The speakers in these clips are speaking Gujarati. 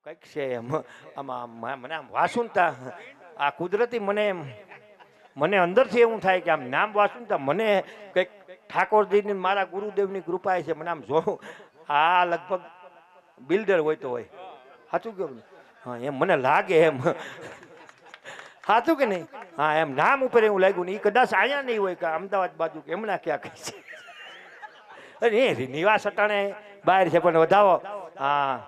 કંઈક છે એમ આમાં મને આમ વાસુનતા આ કુદરતી મને અંદરથી એવું થાય કે આમ નામ વાસુનતા મને કંઈક ઠાકોરજીની મારા ગુરુદેવની કૃપા છે. મને આમ જોઉં આ લગભગ બિલ્ડર હોય તો હોય, સાચું કેવું? હા એમ મને લાગે એમ, સાચું કે નહીં? હા એમ નામ ઉપર એવું લાગ્યું ને એ કદાચ અહીંયા નહીં હોય કે અમદાવાદ બાજુ કે એમના ક્યાં કહે છે. અરે એ નિવાસ અટાણે બહાર છે પણ વધાવો. હા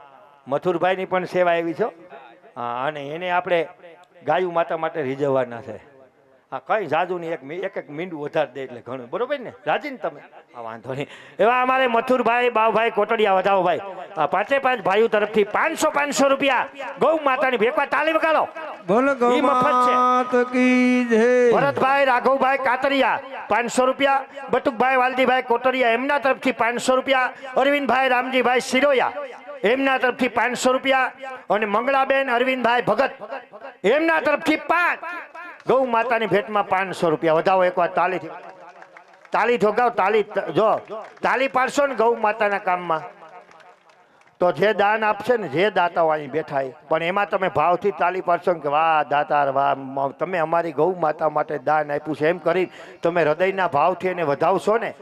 મથુરભાઈની પણ સેવા એવી છે. હા અને એને આપણે ગાયું માતા માટે રીઝવવાના છે. હા કઈ જાજુ નહીં, એક મીંડું વધારે દે એટલે ઘણું, બરોબર ને? રાજી ને તમે? હા વાંધો નહીં. એવા અમારે મથુરભાઈ બાવભાઈ કોટડિયા વધાવો ભાઈ, પાંચે પાંચ ભાઈઓ તરફથી 500 રૂપિયા ગૌ માતાની ભેગવા તાલી વગાડો. બોલો ગૌ માતા કી જય. ભરતભાઈ રાઘવભાઈ કાતરિયા 500 રૂપિયા, બટુકભાઈ વાલજીભાઈ કોટડિયા એમના તરફથી 500 રૂપિયા, અરવિંદભાઈ રામજીભાઈ સિરોયા એમના તરફથી 500 રૂપિયા અને મંગળાબેન અરવિંદભાઈ ભગત એમના તરફથી 5 ગૌ માતાની ભેટમાં 500 રૂપિયા વધાવો. એકવાર તાલી ઠોકાવ, જો તાલી પાડશો ને ગૌ માતાના કામમાં તો જે દાન આપશે ને, જે દાતાઓ અહીં બેઠા પણ એમાં તમે ભાવથી તાલી પાડશો ને કે વાહ દાતાર વાહ, તમે અમારી ગૌ માતા માટે દાન આપ્યું છે એમ કરી તમે હૃદયના ભાવથી એને વધાવશો ને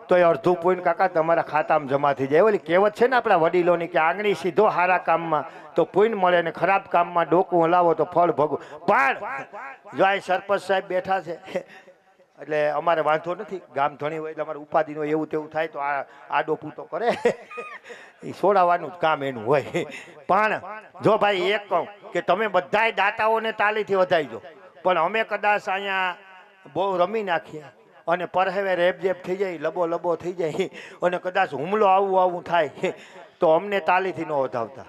તો એ અડધું પોઈન્ટ કાકા તમારા ખાતામાં જમા થઈ જાય. ઓલી કહેવત છે ને આપણા વડીલોની કે આંગળી સીધો સારા કામમાં તો પુણ્ય મળે ને ખરાબ કામમાં ડોકું હલાવો તો ફળ ભોગવો. પણ જો આ સરપંચ સાહેબ બેઠા છે એટલે અમારે વાંધો નથી, ગામ ધણી હોય એટલે અમારે ઉપાધિનો એવું તેવું થાય તો આ આડો પૂતો કરે એ છોડાવવાનું જ કામ એનું હોય. પણ જો ભાઈ એક કહું કે તમે બધાય દાતાઓને તાલીથી વધાઈજો, પણ અમે કદાચ અહીંયા બહુ રમી નાખીએ અને પરહેવે રેપઝેપ થઈ જાય, લબો થઈ જાય અને કદાચ હુમલો આવું થાય તો અમને તાલીથી ન વધાવતા.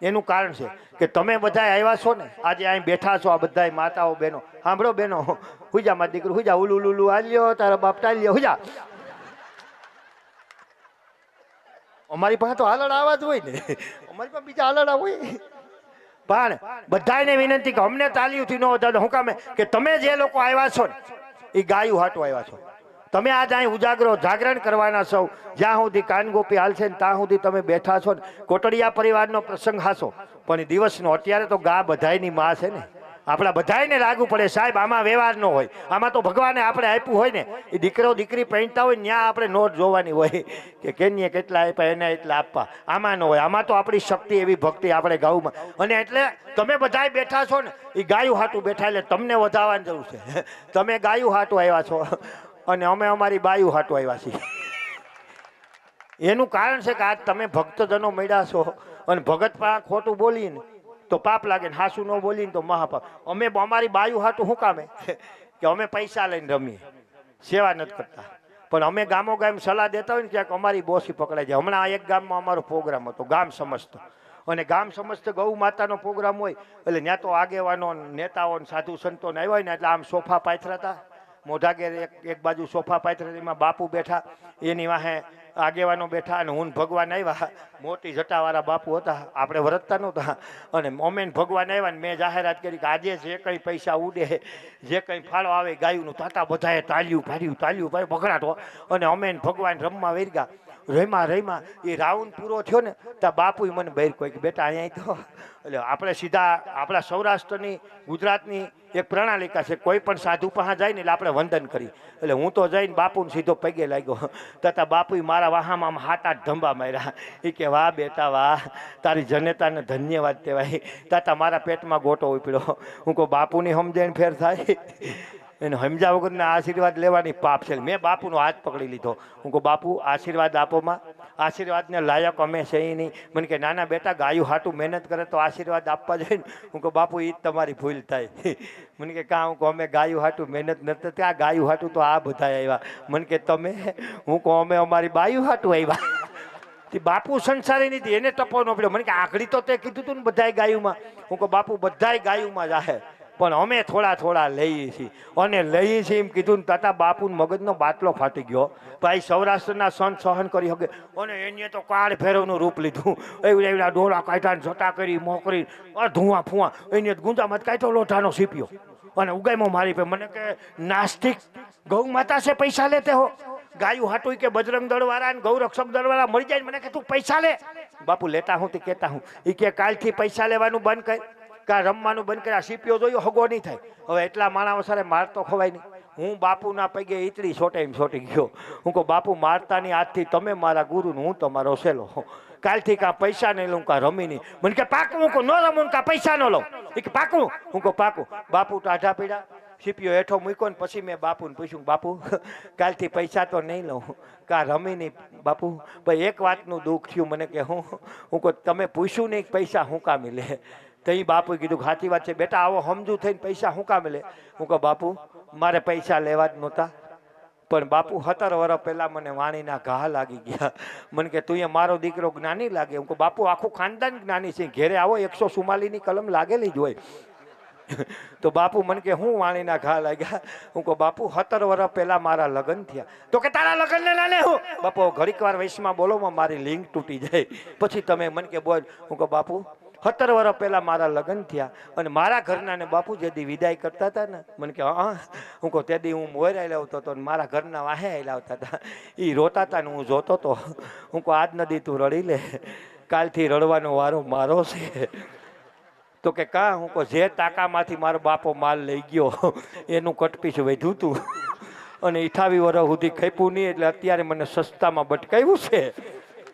એનું કારણ છે કે તમે બધા આવ્યા છો ને, આજે અહીં બેઠા છો આ બધા માતાઓ બહેનો, સાંભળો બહેનો, હુજા મારા દીકરું હુજા, ઉલુલુલુ આલ્યો તારા બાપ ટાલ્યો હુજા. અમારી પાસે તો હાલડા આવા જ હોય ને, અમારી પાસે બીજા હાલડા હોય. પણ બધાને વિનંતી કે અમને તાલીઓથી ન વધાવતા. હું કામે કે તમે જે લોકો આવ્યા છો ને એ ગાયું હાટું આવ્યા છો. તમે આજ અહીં જાગરણ કરવાના છો. જ્યાં સુધી કાનગોપી હાલશે ને ત્યાં સુધી તમે બેઠા છો ને. કોટડિયા પરિવારનો પ્રસંગ હાસો પણ એ દિવસનો, અત્યારે તો ગા બધાયની માં છે ને, આપણા બધાયને લાગુ પડે સાહેબ. આમાં વ્યવહાર ન હોય, આમાં તો ભગવાને આપણે આપ્યું હોય ને, એ દીકરો દીકરી પહેણતા હોય ત્યાં આપણે નોટ જોવાની હોય કે કેનીએ કેટલા આપ્યા એને એટલા આપવા. આમાં ન હોય, આમાં તો આપણી શક્તિ એવી ભક્તિ આપણે ગાઉમાં. અને એટલે તમે બધાય બેઠા છો ને એ ગાયું હાટું બેઠા એટલે તમને વધારવાની જરૂર છે. તમે ગાયું હાટું આવ્યા છો અને અમે અમારી બાયું હાટું આવ્યા છીએ. એનું કારણ છે કે આજ તમે ભક્તજનો મળ્યા છો અને ભગત પા ખોટું બોલીને તો પાપ લાગે ને હાસુ ન બોલીને તો મહાપાપ. અમે અમારી બાયું હાટું શું કામે કે અમે પૈસા લઈને રમીએ, સેવા નથી કરતા. પણ અમે ગામો ગામ સલાહ દેતા હોય ને ક્યાંક અમારી બોસી પકડાઈ જાય. હમણાં એક ગામમાં અમારો પ્રોગ્રામ હતો ગામ સમજતો, અને ગામ સમજતો ગૌ માતાનો પ્રોગ્રામ હોય એટલે ત્યાં તો આગેવાનો નેતાઓ સાધુ સંતોને આવ્યા હોય ને એટલે આમ સોફા પાથરા હતા. મોઢા ઘેર એક બાજુ સોફા પાથરા, એમાં બાપુ બેઠા, એની વાહે આગેવાનો બેઠા અને હું ભગવાન આવ્યા. મોટી જટાવાળા બાપુ હતા, આપણે વરતતા નહોતા. અને અમેન ભગવાન આવ્યા ને મેં જાહેરાત કરી કે આજે જે કંઈ પૈસા ઉડે, જે કંઈ ફાળો આવે ગાયુંનું તાતા બધાએ તાલ્યું પાડ્યું બગડાટો. અને અમેન ભગવાન રમવા વેરગા રહીમાં એ રાઉન્ડ પૂરો થયો ને ત્યાં બાપુ મને બહાર કોઈ કે બેટા અહીંયા તો એટલે આપણે સીધા આપણા સૌરાષ્ટ્રની ગુજરાતની એક પ્રણાલિકા છે, કોઈ પણ સાધુ પાસે જાય ને એટલે આપણે વંદન કરી. એટલે હું તો જઈને બાપુને સીધો પગે લાગ્યો. તથા બાપુ મારા વાહામાં 7-8 ધંબા માર્યા. એ કે વાહ બેટા વાહ, તારી જનેતાને ધન્યવાદ કહેવાય. તથા મારા પેટમાં ગોટો ઉપડ્યો. હું કહું બાપુની સમજણ ફેર થાય, એને સમજા વગરના આશીર્વાદ લેવાની પાપ છે. મેં બાપુનો હાથ પકડી લીધો. હું કહું બાપુ આશીર્વાદ આપોમાં, આશીર્વાદને લાયક અમે છે એ નહીં. મને કે નાના બેટા ગાયું હાટું મહેનત કરે તો આશીર્વાદ આપવા જાય ને. હું કહું બાપુ એ જ તમારી ભૂલ થાય. મને કે કાં? હું કહું અમે ગાયું હાટું મહેનત નથી, ત્યાં ગાયું હાટું તો આ બધા આવ્યા. મને કે તમે? હું કહું અમે અમારી બાયું હાટું આવ્યા. બાપુ સંસારી નથી, એને ટપો ન પડ્યો. મને કે આખડી તો તે કીધું તું ને બધાય ગાયુંમાં. હું કહું બાપુ બધાય ગાયુંમાં જાહે પણ અમે થોડા લઈએ છીએ અને લઈએ છીએ એમ કીધું ને તાતા બાપુ મગજનો બાટલો ફાટી ગયો. ભાઈ સૌરાષ્ટ્રના સંત સહન કરી શકે અને એને તો કાળ ભેરવનું રૂપ લીધું. એવડા ડોળા કાઢ્યા, જટા કરી મોકરી ધુઆ ફુઆ, એને ગુંજામાં કાઢ્યો લોઢાનો સીપ્યો અને ઉગાઈમાં મારી પે. મને કે નાસ્તિક, ગૌ માતા છે પૈસા લેતે હો. ગાયું હાટું કે બજરંગ દળ વાળા ને ગૌરક્ષક દળ વાળા મળી જાય. મને કે તું પૈસા લે, બાપુ લેતા હું તે કહેતા હું એ કે કાલથી પૈસા લેવાનું બંધ કર, કા રમવાનું બંધ કર્યા. સીપીઓ જોયો હગો નહીં થાય. હવે એટલા માણસ સારે માર તો ખવાય નહીં. હું બાપુના પગે ઈતરી છોટી ગયો. હું કહું બાપુ મારતાની આજથી તમે મારા ગુરુ ને હું તમારો સેલો. કાલથી કાં પૈસા નહીં લઉં કાં રમી નહીં. મને કે પાકું? હું કહું ન રમું કાં પૈસા ન લઉં. એ કે પાકું? હું કહું પાકું. બાપુ ટાઢા પીડા સીપીઓ હેઠો મૂક્યો ને પછી મેં બાપુને પૂછ્યું બાપુ કાલથી પૈસા તો નહીં લઉં કાં રમી નહીં. બાપુ ભાઈ એક વાતનું દુઃખ થયું મને કે હું કહું તમે પૂછ્યું નહીં પૈસા હું કામ લે. તો એ બાપુએ કીધું સાચી વાત છે બેટા, આવો સમજુ થઈને પૈસા હું કામ લે. હું કહું બાપુ મારે પૈસા લેવા જ નહોતા, પણ બાપુ 17 વર્ષ પહેલાં મને વાણીના ઘા લાગી ગયા. મને કે તું એ મારો દીકરો જ્ઞાની લાગે. હું કહું બાપુ આખું ખાનદાન જ્ઞાની છે, ઘેરે આવો 144ની કલમ લાગેલી જ હોય. તો બાપુ મને કે હું વાણીના ઘા લાગ્યા. હું કહું બાપુ 17 વર્ષ પહેલાં મારા લગ્ન થયા. તો કે તારા લગ્નને ના લે હું. બાપુ ઘડીક વાર વયસમાં બોલો મારી લિંક તૂટી જાય પછી તમે મને કે બોલ. હું કહું બાપુ 17 વર્ષ પહેલાં મારા લગ્ન થયા અને મારા ઘરના ને બાપુ જેદી વિદાય કરતા હતા ને મને કે હા. હું કહું તેદી હું મોયરા લાવતો હતો ને મારા ઘરના વાહે લાવતા હતા. એ રોતા હતા ને હું જોતો હતો. હું કહું આજ નદી તું રડી લે, કાલથી રડવાનો વારો મારો છે. તો કે કાં? હું કહું જે ટાંકામાંથી મારો બાપો માલ લઈ ગયો એનું કટપીસ વધ્યું હતું અને 28 વર્ષ સુધી ખાપ્યું નહીં, એટલે અત્યારે મને સસ્તામાં બટકાવ્યું છે.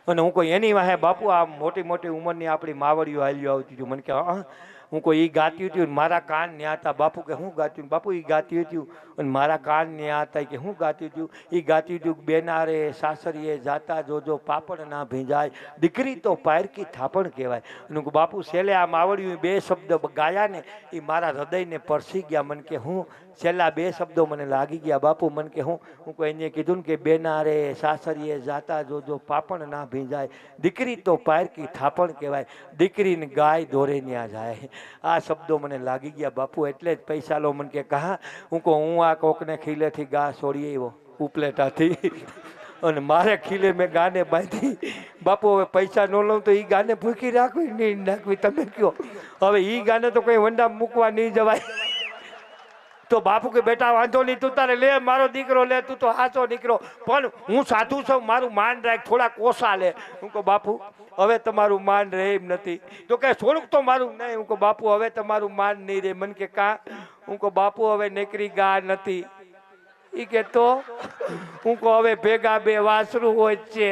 અને હું કોઈ એની વાહે બાપુ આ મોટી મોટી ઉંમરની આપણી માવડીઓ હાલ્યું આવતી હતું. મને કે હા. હું કોઈ એ ગાતી હતી મારા કાન ન્યા હતા. બાપુ કે હું ગાતી? બાપુ એ ગાતી હતી અને મારા કાન ન્યા હતા. કે હું ગાતી હતી? એ ગાતી હતી બેનારે સાસરીએ જાતા જોજો પાપડ ના ભીંજાય, દીકરી તો પાયરકી થાપણ કહેવાય. અને બાપુ છેલ્લે આ માવડીઓ 2 શબ્દ ગાયા ને એ મારા હૃદયને પરસી ગયા. મને કે હું છેલ્લા 2 શબ્દો મને લાગી ગયા. બાપુ મને કે હું કોઈ એને કીધું ને કે બેનારે સાસરીએ જાતા જોજો પાપણ ના ભીંજાય, દીકરી તો પાયરકી થાપણ કહેવાય, દીકરીને ગાય દોરે ન્યા જાય. આ શબ્દો મને લાગી ગયા બાપુ. એટલે જ પૈસા લો. મને કે કહા? હું કહું હું આ કોકને ખીલેથી ગા છોડી આવ્યો ઉપલેટાથી અને મારે ખીલે મેં ગાને બાંધી. બાપુ હવે પૈસા ન લઉં તો એ ગાને ભૂખી રાખવી નહીં નાખવી તમે કહો. હવે એ ગાને તો કંઈ વંડા મૂકવા નહીં જવાય. તો બાપુ કે બેટા વાંધો નહીં, તું તારે લે મારો દીકરો લે, તું તો હાચો દીકરો, પણ હું સાધુ છું, મારું માન રાખ, થોડા કોસા લે. હું કહું બાપુ હવે તમારું માન રહે એમ નથી. તો કે થોડુંક તો મારું નહીં. હું કહું બાપુ હવે તમારું માન નહીં રહે. મને કે કાં? હું કહું બાપુ હવે નીકળી ગા નથી. એ કે તો? હું કહું હવે ભેગા 2 વાસરું હોય છે.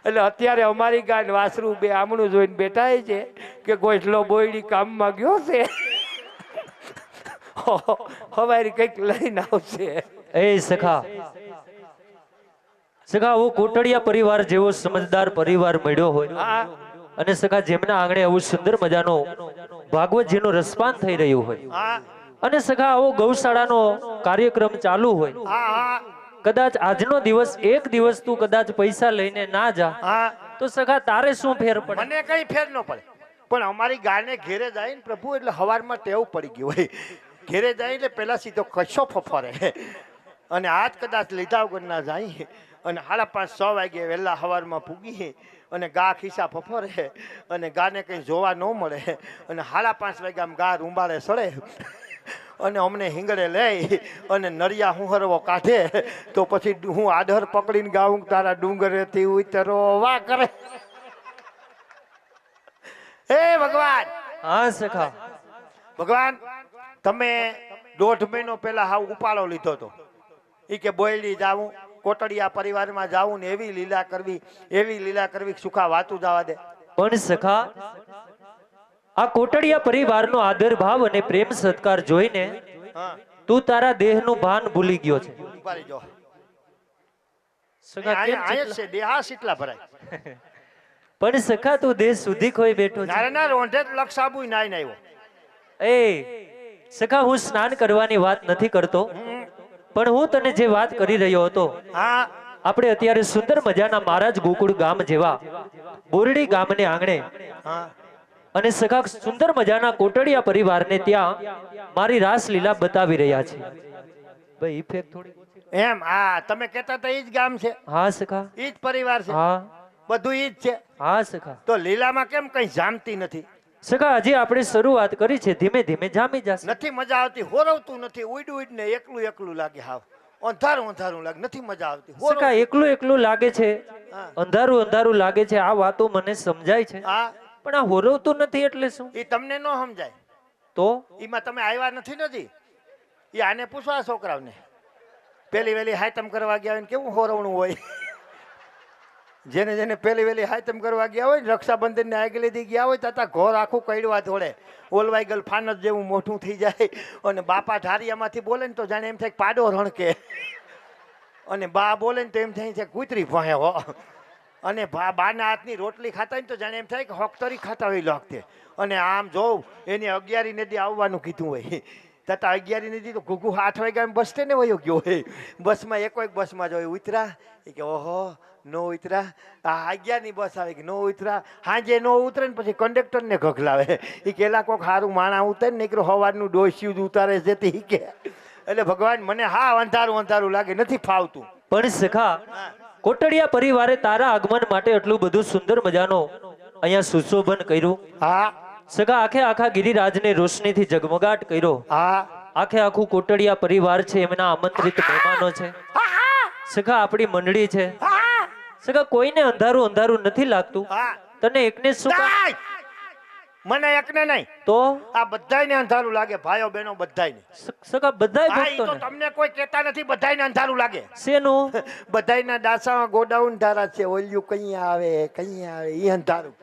એટલે અત્યારે અમારી ગાય વાસરું 2 આમણું જોઈને બેઠા છે કે ગોઠલો બોયડી કામમાં ગયો છે, હવારી કઈક લઈને આવશે. એ સખા આવો કોટડિયા પરિવાર જેવો સમજદાર પરિવાર મળ્યો હોય અને સખા જેમના આંગણે આવું સુંદર મજાનો ભાગવતજીનો રસપાન થઈ રહ્યું હોય અને સખા આવો ગૌશાળાનો કાર્યક્રમ ચાલુ હોય, કદાચ આજનો દિવસ એક દિવસ તું કદાચ પૈસા લઈને ના જા તો સખા તારે શું ફેર પડે? મને કઈ ફેર ન પડે, પણ અમારી ગાયને ઘેરે જાય ને પ્રભુ એટલે હવારમાં ટેવ પડી ગઈ હોય. ઘેરે જાય એટલે પેલા સીધો કશો ફફરે અને આજ કદાચ લીધા વગર ના જાય અને 5:30-6 વાગે વહેલા સવારમાં પૂગી અને ગા ખિસ્સા ફફરે અને ગાને કંઈ જોવા ન મળે અને 5:30 વાગ્યામાં ગા રૂંબાળે સડે અને અમને હિંગળે લઈ અને નરિયા હુંહરવો કાઢે તો પછી હું આધર પકડીને ગાઉં તારા ડુંગરેથી ઉતરો વાહ કરે. હે ભગવાન! હા સખા, ભગવાન તમે 1.5 મહિનો પહેલા હાવ ઉપાડો લીધો હતો. એ કે બોયડી જાવું, કોટડિયા પરિવારમાં જાવું ને એવી લીલા કરવી સુખા વાતું જવા દે. પણ સખા આ કોટડિયા પરિવારનો આદર ભાવ અને પ્રેમ સત્કાર જોઈને તું તારા દેહનું ભાન ભૂલી ગયો છે. ઉપાડી જો સખા કેમ આયા છે દેહા સીટલા ભરાય. પણ સખા તું દેહ સુધી ખોઈ બેઠો છે. નારે ના રોંઢે જ લક્ષાબુ નાઈ આવ્યો. એ સખા હું સ્નાન કરવાની વાત નથી કરતો, પણ હું તને જે વાત કરી રહ્યો હતો, આપણે અત્યારે સુંદર મજાના મહારાજ ગોકુળ ગામ જેવા બોરડી ગામને આંગણે અને સખા સુંદર મજાના કોટડિયા પરિવારને ત્યાં મારી રાસલીલા બતાવી રહ્યા છે. ભાઈ ઇફેક્ટ થોડી એમ તમે કહેતા હતા ઈ જ ગામ છે? હા સખા, ઈ જ પરિવાર છે? હા બધું ઈ જ છે? હા સખા. તો લીલામાં કેમ કઈ જામતી નથી? સખા હજી આપણે શરૂઆત કરી છે, ધીમે ધીમે જામી જશે. નથી મજા આવતી, હોરવતું નથી, ઉડ ને એકલું લાગે. હાવ અંધારું અંધારું લાગે, નથી મજા આવતી. સખા એકલું એકલું લાગે છે, હા. અંધારું અંધારું લાગે છે, આ વાતો મને સમજાય છે, હા, પણ આ હોરવતું નથી એટલે શું? એ તમને ન સમજાય. તો એમાં તમે આવ્યા નથી. એ આને પૂછો, આ છોકરાઓને પેલી વેલી હાયતમ કરવા ગયા હોય ને કેવું હોરવણું હોય. જેને પેલી વેલી હાયતમ કરવા ગયા હોય ને, રક્ષાબંધન ને આગલે દી ગયા હોય તથા ઘોર આખું કઈડવા ધોળે, ઓલવાઈ ગયેલ ફાનસ જેવું મોટું થઈ જાય, અને બાપા ઢારિયામાંથી બોલે ને તો જાણે એમ થાય કે પાડો રણકે, અને બા બોલે ને તો એમ થાય છે કૂતરી ભહે હો, અને બાના હાથની રોટલી ખાતા હોય ને તો જાણે એમ થાય કે હોકતરી ખાતા હોય લાગતે. અને આમ જોઉં એને 11 નદી આવવાનું કીધું હોય, તથા 11 નદી તો ઘૂઘુ 8 વાગ્યા બસ સ્ટેન્ડ વયો ગયો હોય. બસમાં એક બસમાં જોઈ ઉતરા, એ કે ઓહો નો ઉતરા, આ 11 ની બસ આવે કે નો ઉતરા. હાજે નો ઉતરે ને પછી કંડક્ટરને ઘગલાવે, એ કેલા કોક સારું માણા ઉતરે ને નીકળો હવારનું ડોસ્યું ઉતારે છે તે કે. એટલે ભગવાન મને હા અંધારું અંધારું લાગે, નથી ફાવતું. પણ સખા, કોટડિયા પરિવારે તારા આગમન માટે એટલું બધું સુંદર મજાનો અહીંયા સુશોભન કર્યું. હા સખા, આખા ગિરિરાજને રોશનીથી જગમગાટ કર્યો. હા આખું કોટડિયા પરિવાર છે, એમના આમંત્રિત મહેમાનો છે. સખા, આપણી મંડળી છે. સખા, કોઈને અંધારું અંધારું નથી લાગતું, હા. તને એકને શું કામ? નાય! મને એકને નહીં, તો આ બધાયને અંધારું લાગે, ભાઈઓ બહેનો બધાયને. સખા, બધાય હા, ઈ તો ભક્તોને તમને કોઈ કહેતા નથી, બધાયને અંધારું લાગે. શેનું? બધાયના ડાસામાં ગોડાઉન ધારા છે, ઓલિયું કઈ આવે ઈ અંધારું.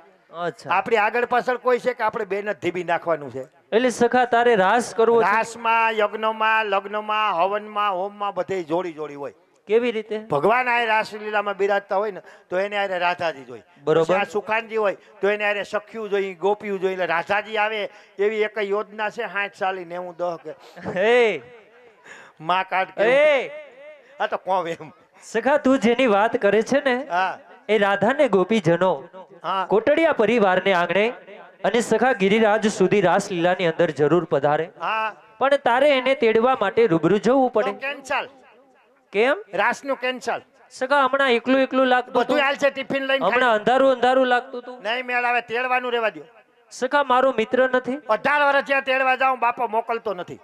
અચ્છા, આપણી આગળ પાછળ કોઈ છે કે આપણે બેન જ ધીબી નાખવાનું છે? એટલે સખા તારે રાસ કરવો છે? રાસમાં, યજ્ઞમાં, લગ્નમાં, હવનમાં, હોમમાં બધે જોડી હોય. કેવી રીતે? ભગવાન આ રાસલીલામાં બિરાજતા હોય ને તો એને આરે રાધાજી જોઈ. બરોબર. પછી આ સુખાનજી હોય તો એને આરે સખ્યું જોઈ, ગોપિયું જોઈ. એટલે રાધાજી આવે એવી એક યોજના છે. 60 સાલી 90 10 કે હે માં કાઢ કે એ આ તો કોમ એમ. સખા, તું જેની વાત કરે છે ને, હા એ રાધા ને ગોપીજનો હા કોટડિયા પરિવારને આંગણે અને સખા ગિરિરાજ સુધી રાસલીલાની અંદર જરૂર પધારે, હા પણ તારે એને તેડવા માટે રૂબરૂ જવું તો પડે. કેન્સલ, કેમ રાસનું કેન્સલ. સખા? હમણાં એકલું લાગતું બધું હતું, હાલ છે, ટિફિન લઈને ખાઈ. હમણાં અંધારું લાગતું હતું. નહીં મેળ આવે, તેડવાનું રહેવા દો. સખા, મારો મિત્ર નથી. 18 વર્ષ જ્યાં તેડવા જાઉં બાપો મોકલતો નથી.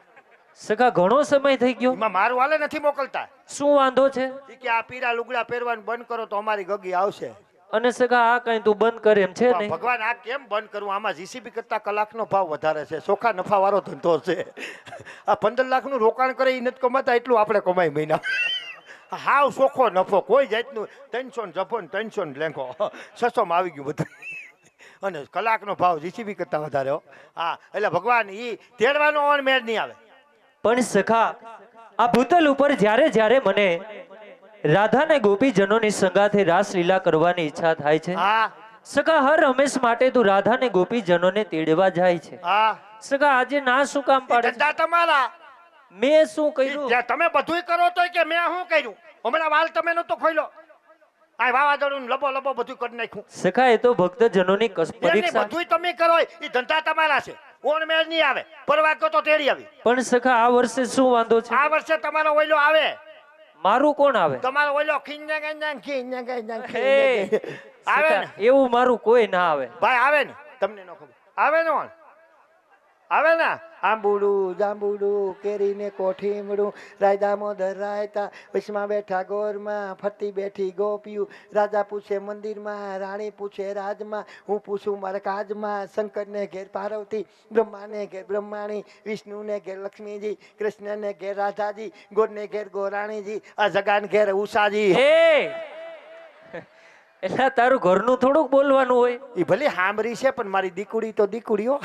સખા, ઘણો સમય થઈ ગયો. એમાં મારું હાલે નથી મોકલતા. શું વાંધો છે? ઈ કે આ પીરા લુગડા પહેરવાનું બંધ કરો તો અમારી ગગી આવશે. અને સખા, આ કઈ તું બંધ કરે એમ છે નહીં? ભગવાન આ કેમ બંધ કરવું? આમાં જીસીબી કરતા કલાકનો ભાવ વધારે છે, ચોખ્ખા નફા વાળો ધંધો છે. આ 15 લાખનું રોકાણ કરે એ નથી કમાતા એટલું આપણે કમાઈ મહિના. હાવ ચોખ્ખો નફો, કોઈ જાતનું 300 ને જફો ને 300 ને લેંઘો 600 માં આવી ગયું બધું. અને કલાકનો ભાવ જીસીબી કરતા વધારે હો. હા, એટલે ભગવાન ઈ તેડવાનો ઓન મેળ નહીં આવે. પણ સખા, આ ભૂતલ ઉપર જ્યારે મને રાધા ને ગોપીજનોની સંગાથે રાસલીલા કરવાની ઈચ્છા થાય છે, હા સખા, હર હંમેશ માટે તું રાધા ને ગોપીજનોને તેડવા જાય છે. હા, સખા, આજે ના શું કામ પાડે છે? ધંધા તમારા. મેં શું કર્યું? જ્યાં તમે બધુંય કરો તોય કે મેં શું કર્યું? હમણાં વાલ તમે નતો ખોલ્યો, આ વાવાઝોડું લબો બધું કરી નાખ્યું. સખા, એ તો ભક્તજનોની પરીક્ષા. બધુંય તમે કરો, એ ધંધા તમારા છે. ઓણ મેળ નહીં આવે, પરવાકો તો તેડી આવી. પણ સખા, આ વર્ષે શું વાંધો છે? આ વર્ષે તમારો ઓઈલો આવે. મારું કોણ આવે? તમારો ઓઈલો ખીંજા હે, આવે સખા, ને એવું મારું કોઈ ના આવે. ભાઈ, આવે ને, તમને ન ખબર આવે ને? ઓણ આવે ને. આંબુડું જાંબુડું કેરીને કોઠીમડું, રાયદામોદર રાયતા, વચમાં બેઠા ગોરમાં, ફરતી બેઠી ગોપિયું. રાજા પૂછે મંદિરમાં, રાણી પૂછે રાજમાં, હું પૂછું મારા કાજમાં. શંકરને ઘેર પાર્વતી, બ્રહ્માને ઘેર બ્રહ્માણી, વિષ્ણુને ઘેર લક્ષ્મીજી, કૃષ્ણને ઘેર રાધાજી, ગોરને ઘેર ગોરાણીજી, આ જગાન ઘેર ઉષાજી. એટલે તારું ઘરનું થોડુંક બોલવાનું હોય. એ ભલે હાંભરી છે પણ મારી દીકુડી તો દીકુડીઓ.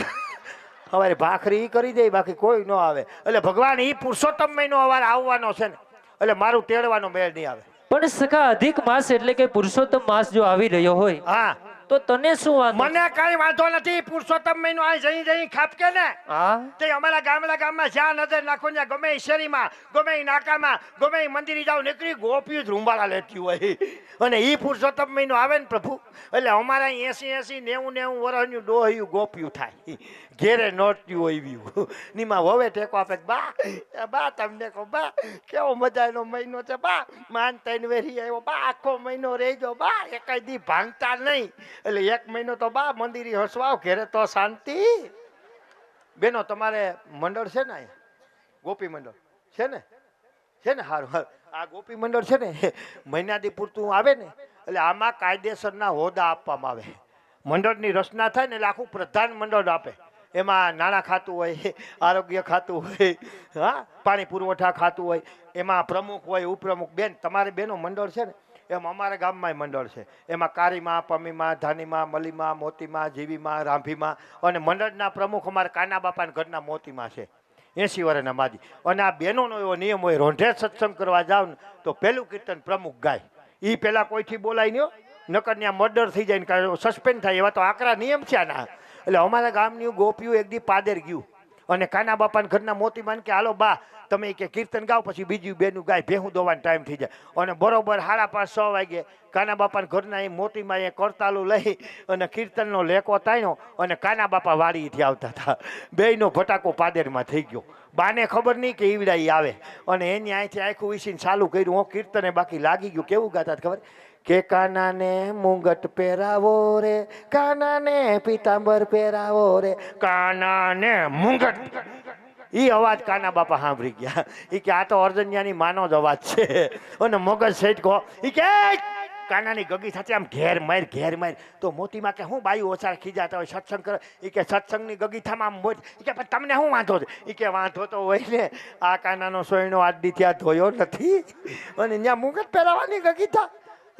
હવે ભાખરી કરી દે, બાકી કોઈ ન આવે. એટલે ભગવાન ઈ પુરુષોત્તમ મહિનો અવાર આવવાનો છે ને, એટલે મારું તેડવાનો મેળ નહીં આવે. પણ સખા, અધિક માસ એટલે કે પુરુષોત્તમ માસ જો આવી રહ્યો હોય, હા, તો તને શું વાંધો? મને કઈ વાંધો નથી. પુરુષોત્તમ મહિનો આ જઈ ખાપકે ને, હા, તે અમારા ગામમાં જ્યાં નજર નાખો ત્યાં ગમે શેરીમાં, ગમે નાકામાં, ગમે મંદિરે જાવ નીકળી ગોપીઓ જ રૂંબાળા લેતી હોય. અને ઈ પુરુષોત્તમ મહિનો આવે ને પ્રભુ, એટલે અમારા 80 90 વર્ષનું ડોહ્યું ગોપિયું થાય. ઘેરે નોટ્યું હોય નીમાં હવે ટેકો આપે. બા તમને કહો બા, કેવો મજાનો મહિનો છે બા. માન 3 વેરી આવ્યો બા, આખો મહિનો રહેજો બા, એકાઈ દી ભાંગતા નહીં. એટલે 1 મહિનો તો બા મંદિરે હસવાઓ, ઘેરે તો શાંતિ. બેનો, તમારે મંડળ છે ને અહીંયા? ગોપી મંડળ છે ને? છે ને હારું આ ગોપી મંડળ છે ને મહિનાથી પૂરતું આવે ને એટલે આમાં કાયદેસરના હોદ્દા આપવામાં આવે. મંડળની રચના થાય ને એટલે આખું પ્રધાન મંડળ આપે. એમાં નાણાં ખાતું હોય, આરોગ્ય ખાતું હોય, હા પાણી પુરવઠા ખાતું હોય, એમાં પ્રમુખ હોય, ઉપપ્રમુખ. બેન તમારી બેનો મંડળ છે ને એમ અમારા ગામમાંય મંડળ છે. એમાં કારીમાં, પમીમાં, ધાનીમાં, મલીમાં, મોતીમાં, જીવીમાં, રાંભીમાં અને મંડળના પ્રમુખ અમારા કાના બાપાના ઘરના મોતીમાં છે. 80 વર્ષના માજી. અને આ બહેનોનો એવો નિયમ હોય, રોંઢે સત્સંગ કરવા જાવ ને તો પહેલું કીર્તન પ્રમુખ ગાય. એ પહેલાં કોઈથી બોલાય નહીં, નકર ત્યાં મર્ડર થઈ જાય ને સસ્પેન્ડ થાય. એવા તો આકરા નિયમ છે આના. એટલે અમારા ગામની ગોપીઓ એક દી પાદર ગયું અને કાના બાપાના ઘરના મોતીમાં કે હાલો બા તમે કે કીર્તન ગાવ, પછી બીજું બેનું ગાય, ભેહું દોવાનો ટાઈમ થઈ જાય. અને બરોબર 5:30-6 વાગે કાના બાપાના ઘરના એ મોતીમાં એ કરતાલું લઈ અને કીર્તનનો લેકો તાણ્યો અને કાના બાપા વાડીથી આવતા હતા. બેયનો ભટાકો પાદરમાં થઈ ગયો. બાને ખબર નહીં કે ઈવડા ઈ આવે અને એની અહીંથી આખું વિસીને ચાલુ કર્યું. હું કીર્તને બાકી લાગી ગયું. કેવું ગાતા ખબર કે કાનાને મુંગટ પહેરાવો રે, કાનાને પીતાંબર પહેરાવો રે, કાનાને મુંગટ. ઈ અવાજ કાના બાપા સાંભળી ગયા. ઈ કે આ તો અર્જન્યાની માનો જ અવાજ છે. અને મગજ સેટ કહો ઈ કે કાનાની ગગી સાથે આમ ઘેર માર. તો મોતીમાં કે હું બાયું ઓછા ખીજાતા હોય સત્સંગ કરે. ઈ કે સત્સંગની ગગીથામાં આમ મોજ. ઈ કે તમને શું વાંધો છે? ઈ કે વાંધો તો હોય ને આ કાનાનો સોયનો આજ દી ત્યાં ધોયો નથી અને ત્યાં મુંગટ પહેરાવાની ગગીથા.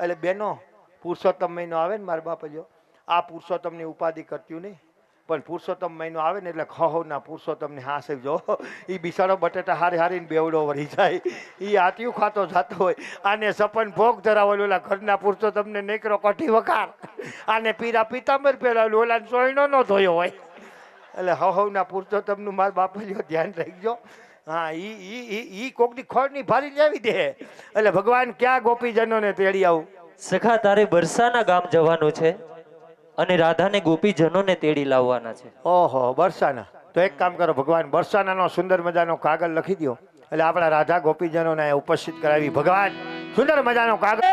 એટલે બેનો પુરુષોત્તમ મહિનો આવે ને મારા બાપા જો આ પુરુષોત્તમની ઉપાધિ કરતું નહીં, પણ પુરુષોત્તમ મહિનો આવે ને એટલે ખહોના પુરુષોત્તમને હાંસજો. એ બિસાડો બટેટા હારીને બેવડો વળી જાય. એ આતિયું ખાતો જતો હોય. આને સપન ભોગ ધરાવેલો ઓલા ઘરના પુરુષોત્તમને નીકળો કઠી વખાર. આને પીરા પીતાંબર પહેરાવેલું ઓલા સોયનો ન ધોયો હોય. એટલે હવના પુરુષોત્તમનું મારા બાપા જો ધ્યાન રાખજો. હા ઈ કોકની ખોળની ભારી લેવી દે. એટલે ભગવાન ક્યાં ગોપીજનોને તેડી આવું. સખા તારે બરસાના ગામ જવાનું છે અને રાધાને ગોપીજનોને તેડી લાવવાના છે. ઓહો બરસાના. તો એક કામ કરો, ભગવાન બરસાનાનો સુંદર મજાનો કાગળ લખી દો એટલે આપણા રાધા ગોપીજનોને ઉપસ્થિત કરાવી. ભગવાન સુંદર મજાનો કાગળ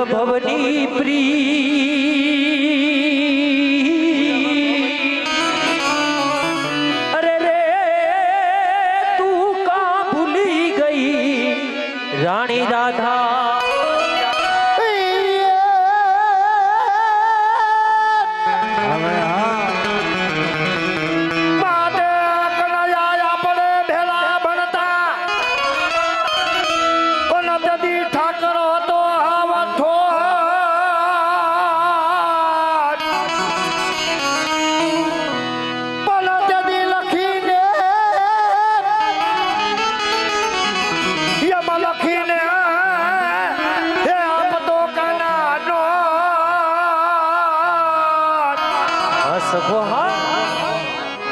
ભવની પ્રી અરે રે તું કા ભૂલી ગઈ રાણી રાધા.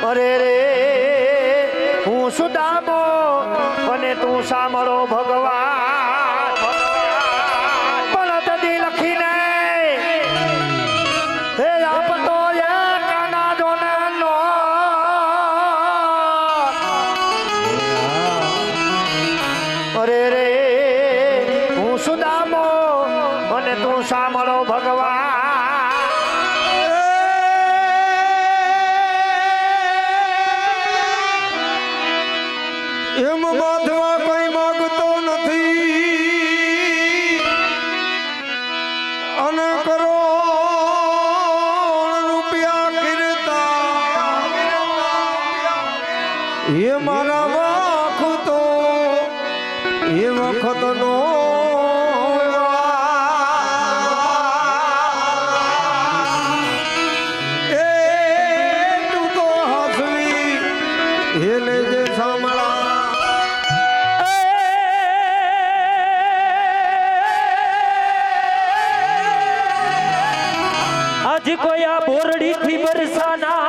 અરે રે હું સુદામો અને તું સાંભળો ભગવાન. પણ તદી લખીને હે આપતો એ કાના જોને નો. અરે રે હું સુદામો અને તું સાંભળો ભગવાન. એમ બાંધવા કોઈ માગતો નથી અને કરોડ રૂપિયા કીર્તા એ મારા વખત તો એ વખતનો એ તું તો હસવી એને જે સાંભળા આજ કોઈ આ બોરડી થી બરસાના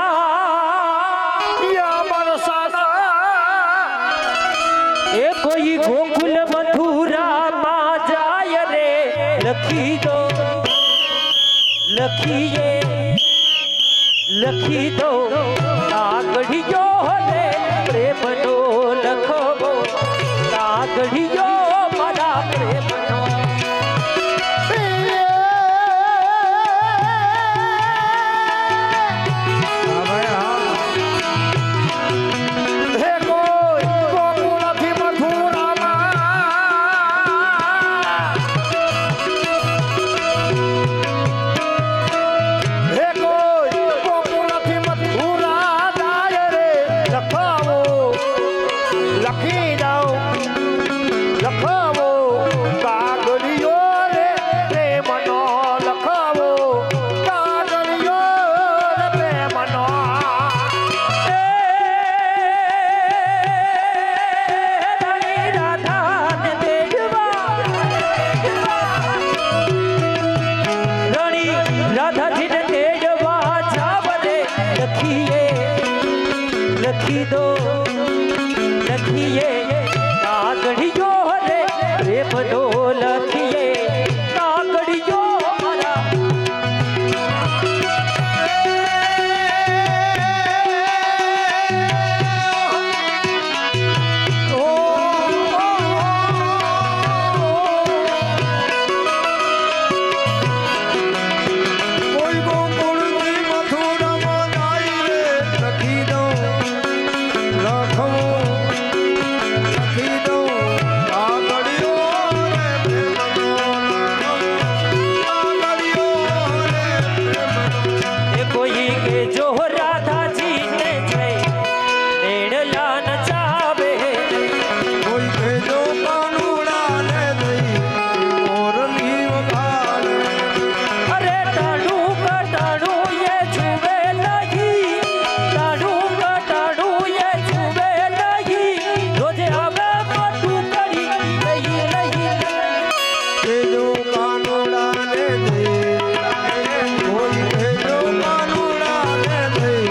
એ કોઈ ગોકુલ મથુરા માં જાય રે લખી દો. લખીએ લખી દો કાગળિયો રે પ્રેમનો લખવો કાગળિયો મારા પ્રેમનો હે કોઈ ગોકુળથી મથુરામાં હે કોઈ ગોકુળથી મથુરા જાય રે લખાવો લખી જાઓ લખાવો કાગળિયો રે પ્રેમનો લખાવો કાગળિયો રે પ્રેમનો લખી દો લખીએ કાગળિયો રે પ્રેમનો લખીએ કાગળિયો મારા કોઈ ગોકુળથી મથુરામાં જાય રે લખી દઉં લખવું લખી દઉં કાગળિયો રે પ્રેમનો કાગળિયો રે પ્રેમનો એ કોઈ કે જો રાધાજીને જય નેણલા નચાવે કોઈ કહેજો કાનુડાને દઈ મોરલી વગાડે અરે ટાણું કટાણું એ જુએ નહીં ટાણું કટાણું એ જુએ નહીં રોજે આવે મોટું કરી લઈ કહેજો કાનુડાને દઈ કોઈ કહેજો કાનુડાને દઈ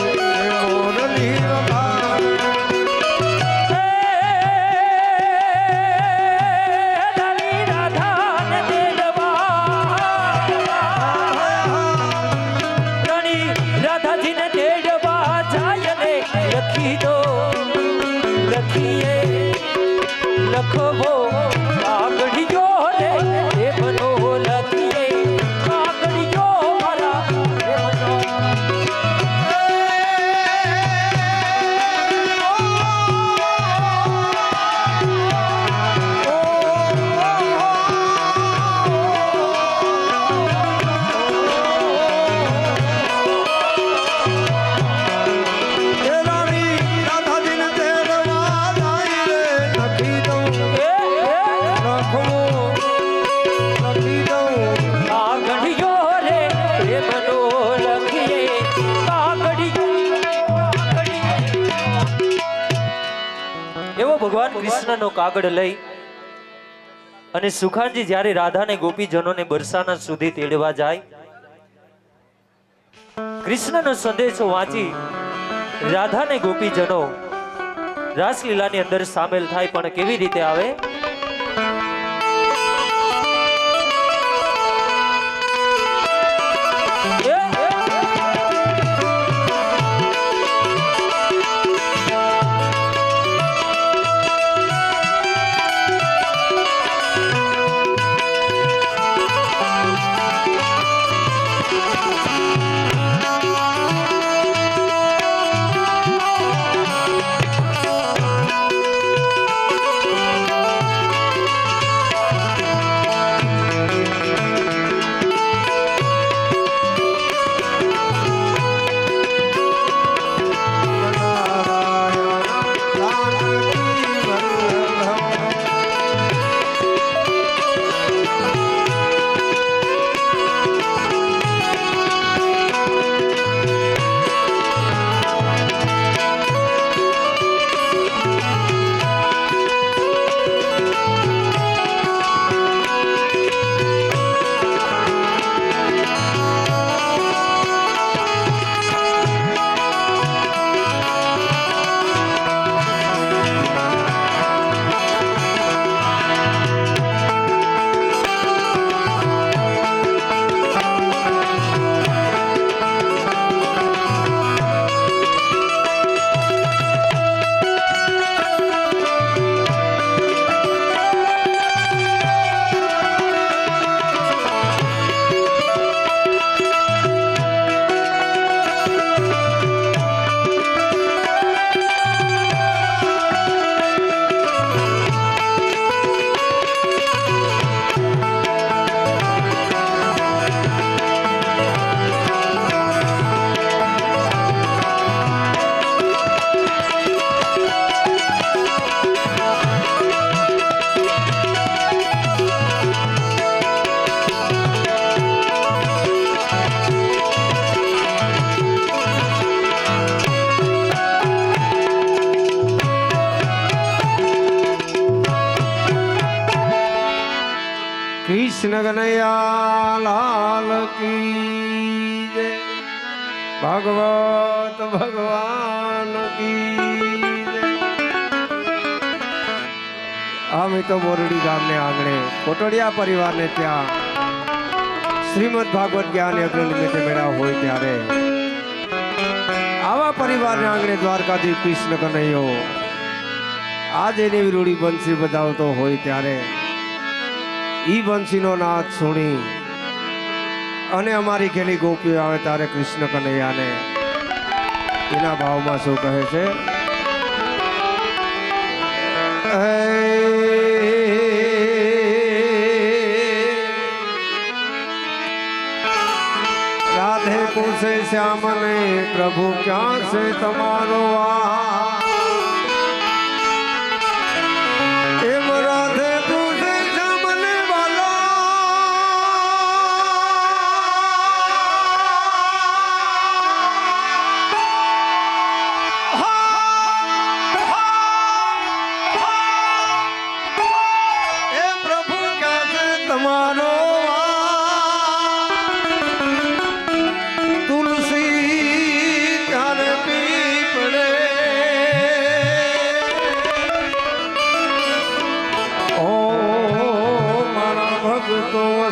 મોરલી વગાડે રાણી રાધાને તેડવા રાણી રાધાજીને તેડવા જાય ને લખી દો લખીએ લખવો કાગળિયો રે પ્રેમનો લખીએ કાગળિયો મારા પ્રેમનો એ રાણી રાધાજીને તેડવા જાય રે લખી દઉં લખવું લખી દઉં કાગળિયો રે પ્રેમનો લખીએ એવો ભગવાન કૃષ્ણનો કાગળ લઈ અને સુખાનજી જ્યારે રાધાને ગોપીજનોને બરસાના સુધી તેડવા જાય કૃષ્ણનો સંદેશો વાંચી રાધાને ગોપીજનો રાસલીલાની અંદર સામેલ થાય પણ કેવી રીતે આવે કૃષ્ણ કનૈયા લાલ કી જય. ભાગવત ભગવાન કી જય. અમે તો બોરડી ગામને આંગણે કોટડિયા પરિવારને ત્યાં શ્રીમદ ભાગવત જ્ઞાન યજ્ઞ નિમિત્તે મેળા હોય ત્યારે આવા પરિવારને આંગણે દ્વારકાથી કૃષ્ણ કનૈયો આજ એની વિરોડી બંસી બજાવતો હોય ત્યારે ઈ બંસીનો નાદ સુણી અને અમારી ખેલી ગોપીઓ આવે ત્યારે કૃષ્ણ કનૈયાને એના ભાવમાં શું કહે છે? राधे पूछे श्याम ने प्रभु क्या से तुम्हारो एम राधे पूछे श्याम ने वाला ए प्रभु क्या से तुम्हारो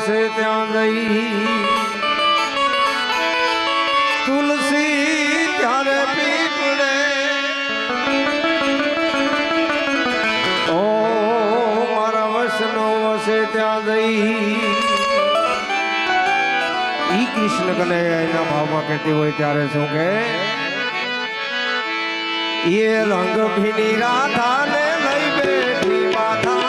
से ત્યાં ગઈ તુલસી ત્યારે પીપળે ઓ મારા વસનો વસે ત્યાં ગઈ. ઈ કૃષ્ણ કનૈયા એના ભાવમાં કહેતી હોય ત્યારે શું કે? એ રંગ ભીની રાધા ને લઈ બેઠી માથા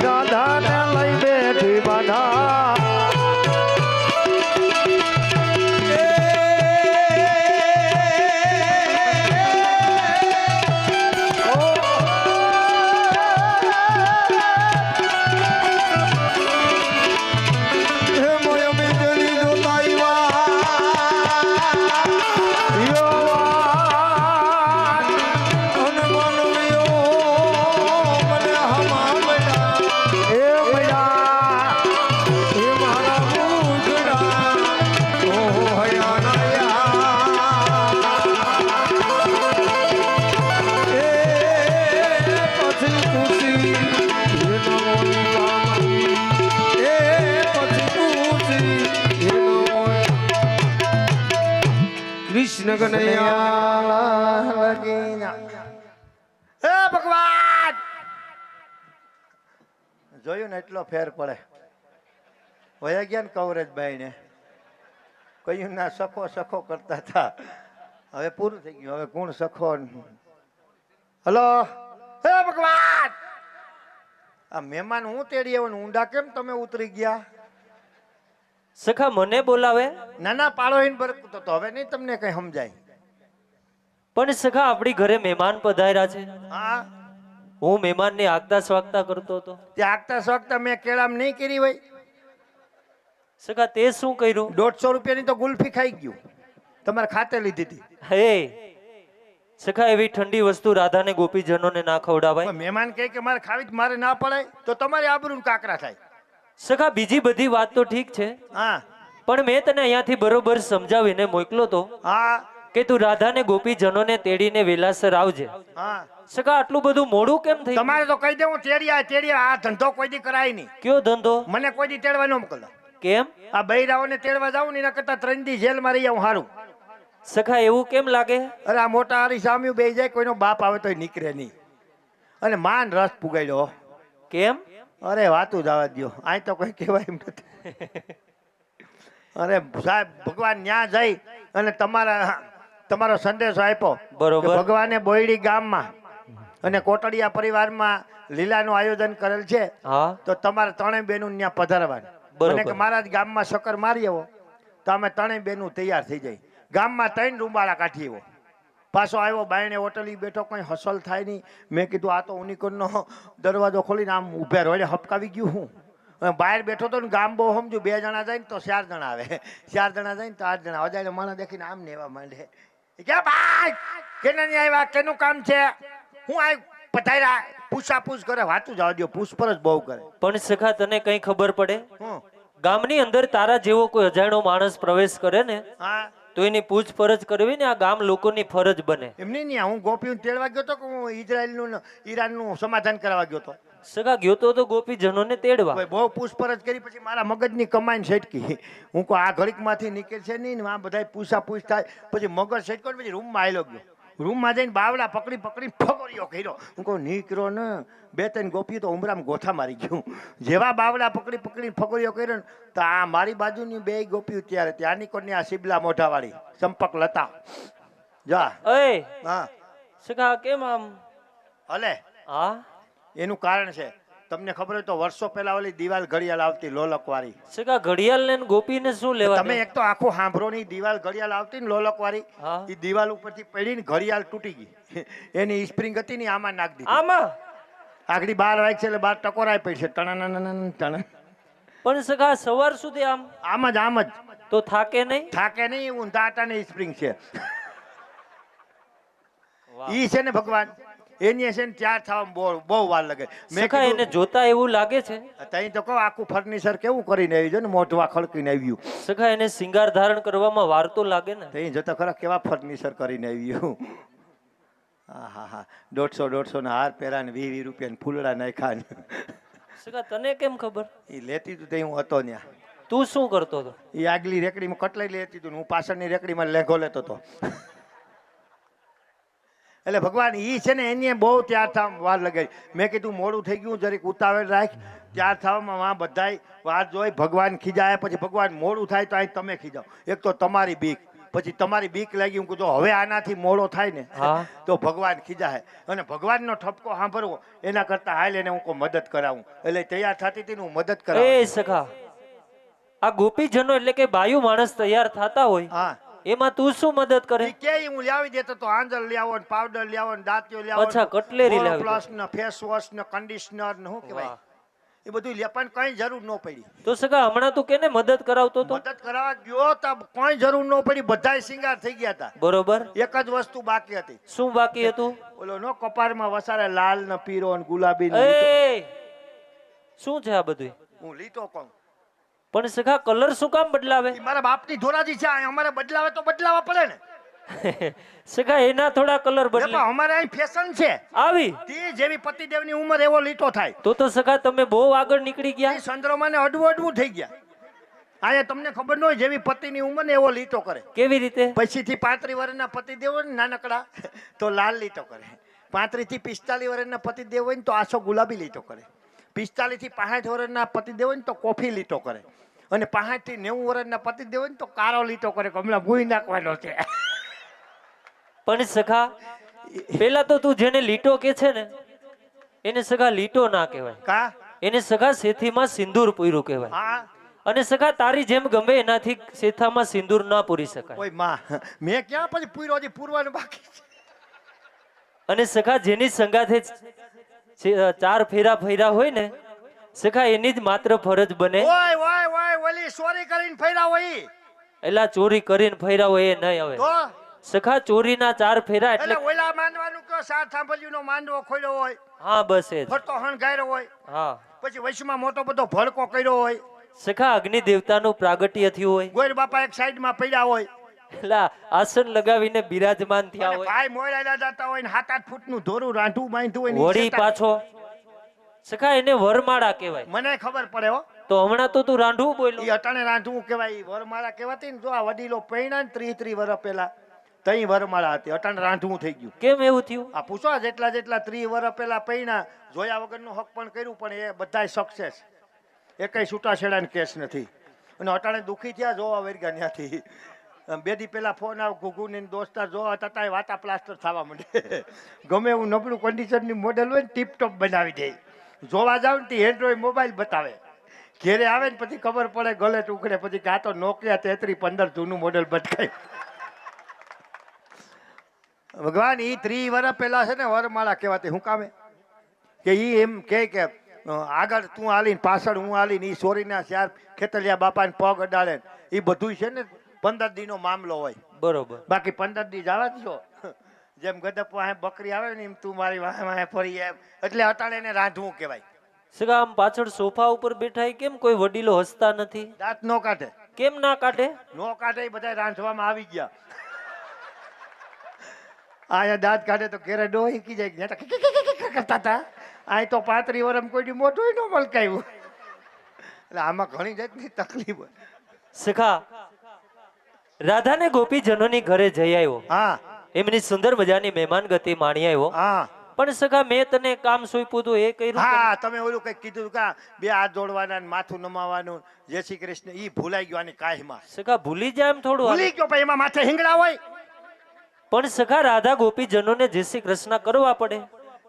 રાધા ને લઈ બેઠી કૃષ્ણ કનૈયા હે ભગવાન જોયું ને એટલો ફેર પડે વયા ગયા ને કવરેજભાઈ ને કયું ના સખો સખો કરતા હતા હવે પૂરું થઈ ગયું હવે કોણ સખો હલો હે ભગવાન આ મહેમાન હું તેડી આવ્યો ને ઊંડા કેમ તમે ઉતરી ગયા સખા મને બોલાવે નાના પાડો ઈન બરકતો તો હવે નહીં તમને કઈ સમજાય પણ સખા આપણી ઘરે મહેમાન પધાર્યા છે હા હું મહેમાનને આગતા સ્વાગતા કરતો હતો તે આગતા સ્વાગતા મેં કેળામ નહીં કરી હોય સખા તે શું કર્યું 150 રૂપિયાની તો ગુલ્ફી ખાઈ ગયું તમારે ખાતે લીધી હતી હે સખા એવી ઠંડી વસ્તુ રાધાને ગોપીજનોને ના ખવડાવાય પણ મહેમાન કહે કે મારે ખાવી જ મારે ના પડે તો તમારી આબરૂ કાકરા થાય સખા બીજી બધી વાત તો ઠીક છે હા પણ મેં તને અહીંયાથી બરોબર સમજાવીને મોકલો તો હા કે તું રાધાને ગોપીજનોને તેડીને વેલાસર આવજે હા સખા આટલું બધું મોડું કેમ થઈ તમારે તો કહી દે હું તેડી આ ધંધો કોઈ દી કરાય નહીં કયો ધંધો મને કોઈ દી તેડવા ન મોકલો કેમ આ બૈરાઓને તેડવા જાઉં ને એના કરતા 3 દી જેલમાં રહી આવું સારું સખા એવું કેમ લાગે અરે આ મોટા હારી સામ્યું બે જાય કોઈનો બાપ આવે તોય નીકળે નહીં અને માન રસ પુગાડ્યો કેમ અરે વાતું જવા દ્યો આ તો કોઈ કહેવાય એમ નથી અરે સાહેબ ભગવાન ન્યા જઈ અને તમારો સંદેશો આપ્યો બરોબર. કે ભગવાને બોયડી ગામમાં અને કોટડિયા પરિવારમાં લીલાનું આયોજન કરેલ છે હા તો તમારે ત્રણેય બેનું ત્યાં પધારવાનું બરોબર. અને કે મારા જ ગામમાં શક્કર મારી આવો તો અમે ત્રણેય બેનું તૈયાર થઈ જાય ગામમાં 3 રૂંબાળા કાઢી આવ્યો પાછો આવ્યો બાયણે હોટલી બેઠો કઈ હસલ થાય નહીં મેં કીધું આ તો ઉનિકોનનો દરવાજો ખોલીને આમ ઉભે રોડે હપકાવી ગયું હું બહાર બેઠો તો ને ગામ બહુ સમજુ 2 જણા જાય ને તો 4 જણા આવે 4 જણા જાય ને તો 8 જણા અજાણે માણસ દેખીને આમ નેવા માંડે કે ભાઈ કેને નહીં આવ્યા કેનું કામ છે હું આ પધાર્યા પૂછાપૂછ કરે વાતું જવા દો પૂછપરછ બહુ કરે પણ સખા તને કઈ ખબર પડે હું ગામની અંદર તારા જેવો કોઈ અજાણ્યો માણસ પ્રવેશ કરે ને હા તો એની પૂછપરછ કરવી ને આ ગામ લોકોની ફરજ બને એમની નહીં હું ગોપીને તેડવા ગયો તો કે હું ઇઝરાયલનું ને ઈરાનનું સમાધાન કરવા ગયો તો સગા ગયો તો ગોપીજનોને તેડવા ભાઈ બહુ પૂછપરછ કરી પછી મારા મગજની કમાઈને છટકી હું કહું આ ઘડીકમાંથી નીકળશે નહીં ને આ બધા પૂછાપૂછ થાય પછી મગજ છટકો પછી રૂમમાં આવેલો ગયો રૂમમાં જઈને બાવડા પકડી ફગોરીઓ કર્યો હું કહું નીકળો ને 2-3 ગોપીઓ તો ઉમરામાં ગોથા મારી ગયું જેવા બાવડા પકડી ફગોરીઓ કર્યો ને તો આ મારી બાજુની 2 ગોપીઓ ત્યારે ત્યાંની કોની આ શિબલા મોઢાવાળી ચંપક લતા જા અય હા સગા કેમ આમ હલે હા એનું કારણ છે તમને ખબર હોય તો વર્ષો પહેલા ઓલી દિવાલ ઘડિયાળ આવતી લોલકવાળી સગા ઘડિયાળ ને ગોપીને શું લેવા તમે એક તો આખું સાંભળો ની દિવાલ ઘડિયાળ આવતી ને લોલકવાળી હા. એ દિવાલ ઉપરથી પડીને ઘડિયાળ તૂટી ગઈ એની સ્પ્રિંગ હતી ને આમાં નાખ દીધી આમાં આગળ 12 વાગે છે એટલે 12 ટકોરાય પડશે ટણ પણ સગા સવાર સુધી આમ આમ જ તો થાકે નહીં થાકે નહીં ઊંધા આટાની સ્પ્રિંગ છે વાહ. ઈ છે ને ભગવાન એની છે ને ત્યાર થવામાં બહુ વાર લાગે સખા એને જોતા એવું લાગે છે તઈ તો કહો આખું ફર્નિચર કેવું કરીને આવી છે ને મોઢવા ખડકીને આવ્યું સખા એને શિંગાર ધારણ કરવામાં વાર તો લાગે ને તઈ જતા ખરા કેવા ફર્નિચર કરીને આવ્યું હા હા હા 150 ના હાર પહેરા ને 20 રૂપિયા ને ફૂલડા નાખ્યા ને સખા તને કેમ ખબર એ લેતી તું તે હું હતો ત્યાં તું શું કરતો હતો એ આગલી રેકડીમાં કટલાઈ લેતી તું ને હું પાછળની રેકડીમાં લેઘો લેતો હતો એટલે ભગવાન ઈ છે ને એને બહુ ત્યાર થવામાં વાર લગાડી મેં કીધું મોડું થઈ ગયું જરીક ઉતાવળ રાખ ત્યાર થવામાં આ બધાય વાત જોઈ ભગવાન ખીજાય પછી ભગવાન મોડું થાય તો અહીં તમે ખીજાવ એક તો તમારી બીક પછી તમારી બીક લાગી હું કીધું હવે આનાથી મોડો થાય ને હા. તો ભગવાન ખીજાય અને ભગવાનનો ઠપકો સાંભળવો એના કરતા હાલ એને હું કોઈ મદદ કરાવું એટલે તૈયાર થતી હતી ને હું મદદ કરાવું એ સખા આ ગોપીજનો એટલે કે બાયુ માણસ તૈયાર થતા હોય હા એમાં તું શું મદદ કરે ઈ કે હું લાવી દેતો તો આંજલ લાવો ને પાવડર લાવો ને દાંતિયો લાવો અચ્છા, કટલેરી લાવી દે. પ્લસ ને ફેસ વોશ ને કન્ડિશનર ને શું કહેવાય એ બધું લે પણ કઈ જરૂર ન પડી તો સગા હમણાં તું કેને મદદ કરાવતો તો મદદ કરાવવા ગયો તો કોઈ જરૂર ન પડી બધાય શિંગાર થઈ ગયા હતા બરોબર એક જ વસ્તુ બાકી હતી શું બાકી હતું ઓલો નો કપાળમાં વસારે લાલ ને પીરો ને ગુલાબી ને લીટો. એ શું છે આ બધું હું લીટો કહું પણ સખા કલર શું કામ બદલાવે ઈ મારા બાપની ધોરાજી છે આ અમારે બદલાવે તો બદલાવા પડે ને સખા એના થોડા કલર એ બદલે પણ અમારે અહીં ફેશન છે આવી તે જેવી પતિદેવની ઉંમર એવો લીટો થાય તો સખા તમે બહુ આગળ નીકળી ગયા એ ચંદ્રમાને અડવું થઈ ગયા આયા તમને ખબર ન હોય જેવી પતિની ઉંમર ને એવો લીટો કરે. કેવી રીતે? પછીથી 35 વર્ષના પતિદેવ હોય ને નાનકડા તો લાલ લીટો કરે. 35 થી 45 વર્ષના પતિદેવ હોય ને તો આછો ગુલાબી લીટો કરે. 45 થી 65 વર્ષના પતિદેવ હોય ને તો કોફી લીટો કરે. અને 65 થી 90 વર્ષના પતિદેવ હોય ને તો કાળો લીટો કરે. હમણાં ભૂઈ નાખવાનો છે. પણ સખા પેલા તો તું જેને લીટો કે છે ને એને સખા લીટો ના કહેવાય. કા એને સખા સેથીમાં સિંદૂર પૂર્યું કહેવાય. હા અને સખા તારી જેમ ગમે એનાથી સેથામાં સિંદૂર ના પૂરી શકાય. ઓય માં મેં ક્યાં પછી પૂર્યો હજી પૂરવાનું બાકી છે. અને સખા જેની સંગાથે 4 ફેરા ફર્યા હોય ને સખા એની જ માત્ર ફરજ બને. ઓય ઓય ઓય ઓલી ચોરી કરીને ફર્યા હોય એલા ચોરી કરીને ફર્યા હોય એ નહીં. હવે તો સખા ચોરીના 4 ફેરા એટલે એટલે ઓલા માનવાનું કે સાત થાંભલિયુંનો માંડવો ખોલ્યો હોય, હા બસ એ જ. ફરતો હણગાયરો હોય, હા પછી વૈશ્વમાં મોટો બધો ભડકો કર્યો હોય, સખા અગ્નિ દેવતાનું પ્રાગટ્ય થયું હોય, ગોર બાપા એક સાઈડમાં પડ્યા હોય, એલા આસન લગાવીને બિરાજમાન થયા અને હોય, ભાઈ મોયલા જતા હોય ને 7-8 ફૂટનું ધોરું રાંઢું બાંધ્યું હોય ને વળી પાછો સખા એને વરમાળા કહેવાય. મને ખબર પડે હો. તો હમણાં તો તું રાંઢવું બોલ્યો. ઈ અટાણે રાંધવું કહેવાય, વરમાળા કહેવાતી ને. જો આ વડીલો પૈણા ને 30 વર્ષ પહેલા તઈ વરમાળા હતી, અટાણે રાંધવું થઈ ગયું. કેમ એવું થયું? આ પૂછો જેટલા 30 વર્ષ પહેલા પૈણા જોયા વગરનું હક પણ કર્યું, પણ એ બધાય સક્સેસ, એકેય છૂટાછેડાનો કેસ નથી. અને અટાણે દુખી થયા જોવા વર્ગ્યા ત્યાંથી. 2 દી પહેલા ફોન આવ ઘુઘુની દોસ્તાર જોવા તતાય વાતા પ્લાસ્ટર થવા માંડે. ગમે એવું નબળું કન્ડિશનની મોડેલ હોય ને ટીપટોપ બનાવી દે. જોવા જાવ ને એન્ડ્રોઈડ મોબાઈલ બતાવે, ઘેરે આવે ને પછી ખબર પડે ગલે ટુકડે, પછી કાં તો નોકિયા 3315 જૂનું મોડેલ બતાવે. ભગવાન ઈ 30 વર્ષ પહેલા છે ને વરમાળા કહેવાતી. હું કામે કે ઈ એમ કે આગળ તું હાલીને પાછળ હું હાલીને ઈ સોરીના 4 ખેતલિયા બાપાને પગ અડાડે, ઈ બધું છે ને 15 દીનો મામલો હોય. બરોબર. બાકી 15 દી જવા દો. જેમ ગદપ વાહે બકરી આવે ને એમ તું મારી વાહે વાહે ફરી એમ, એટલે અટાણે એને રાંધવું કહેવાય. સગા આમ પાછળ સોફા ઉપર બેઠા હોય, કેમ કોઈ વડીલો હસતા નથી? દાંત નો કાઢે. કેમ ના કાઢે? નો કાઢે, ઈ બધા રાંધવામાં આવી ગયા. આયા દાંત કાઢે તો ઘેરે ડોહી કી જાય કરતા હતા. આ તો 35 વર્ષ કોઈ મોટું ન મલકાયું. એટલે આમાં ઘણી જાતની તકલીફ હોય. સખા રાધાને ગોપીજનોની ઘરે જઈ આવ્યો, હા એમની સુંદર મજાની મહેમાન ગતિ માણી આવ્યો. હા પણ સખા મેં તને કામ સોંપ્યું હતું એ કર્યું? હા તમે ઓલું કઈ કીધું કા 2 હાથ જોડવાના ને માથું નમાવાનું, જય શ્રી કૃષ્ણ, ઈ ભૂલાઈ ગયો આની કાયમાં. સખા ભૂલી જાય એમ થોડું? ભૂલી ગયો પણ એમાં માથે હિંગડા હોય. પણ સખા રાધા ગોપીજનોને જય શ્રી કૃષ્ણ કરવા પડે.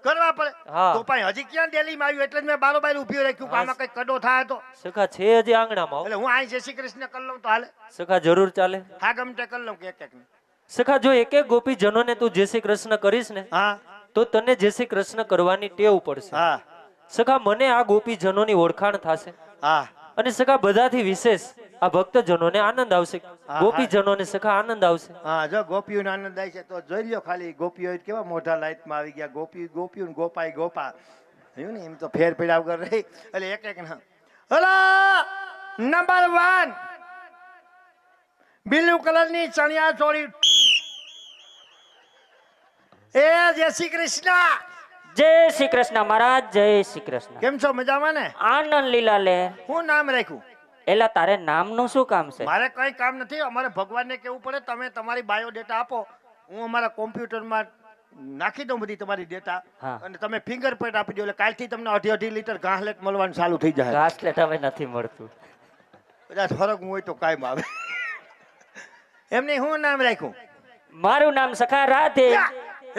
કરવા પડે. હા. તો પણ હજી ક્યાં ડેલીમાં આવ્યું, એટલે જ મેં બારોબાર ઊભી રાખ્યું કે આમાં કઈ કડો થાય તો. સખા છે હજી આંગણામાં. એટલે હું અહીં જય શ્રી કૃષ્ણ કરી લઉં તો હાલે. સખા જરૂર ચાલે. હા ગમતે કરી લઉં કે એક સખા જો એક એક ગોપીજનોને તું જય શ્રી કૃષ્ણ કરીશ ને હા તો તને જય શ્રી કૃષ્ણ કરવાની ટેવ પડશે. હા સખા મને આ ગોપીજનોની ઓળખાણ થશે, હા અને સખા બધાથી વિશેષ આ ભક્તજનોને આનંદ આવશે, હા. ગોપીજનોને સખા આનંદ આવશે. હા જો ગોપીઓનો આનંદ થાય છે તો જોઈ લ્યો ખાલી. ગોપીઓ કેવા મોઢા લાઈટમાં આવી ગયા. ગોપીઓ ગોપાઈ ગોપા જોયું ને, એમ તો ફેર પડ્યા વગર રહી. એટલે એક ના હલા નંબર 1 બ્લુ કલરની ચણિયા ચોળી. એ જય શ્રી કૃષ્ણ. જય શ્રી કૃષ્ણ મહારાજ, જય શ્રી કૃષ્ણ. કેમ છો? મજામાં ને? આનંદ લીલા લે. હું નામ રાખ્યું? એલા તારે નામનું શું કામ છે? મારે કઈ કામ નથી. અમારે ભગવાનને કેવું પડે તમે તમારી બાયોડેટા આપો, હું અમારા કોમ્પ્યુટરમાં નાખી દઉં બધી તમારી ડેટા, હા. અને તમે ફિંગરપ્રિન્ટ આપી દો. એટલે કાલથી તમને 2.5 લીટર ઘાસલેટ મળવાનું ચાલુ થઈ જાય. ઘાસલેટ હવે નથી મળતું. કદાચ ફરક હોય તો કાયમ આવે. એમને હું નામ રાખ્યું? મારું નામ સખા રાધે.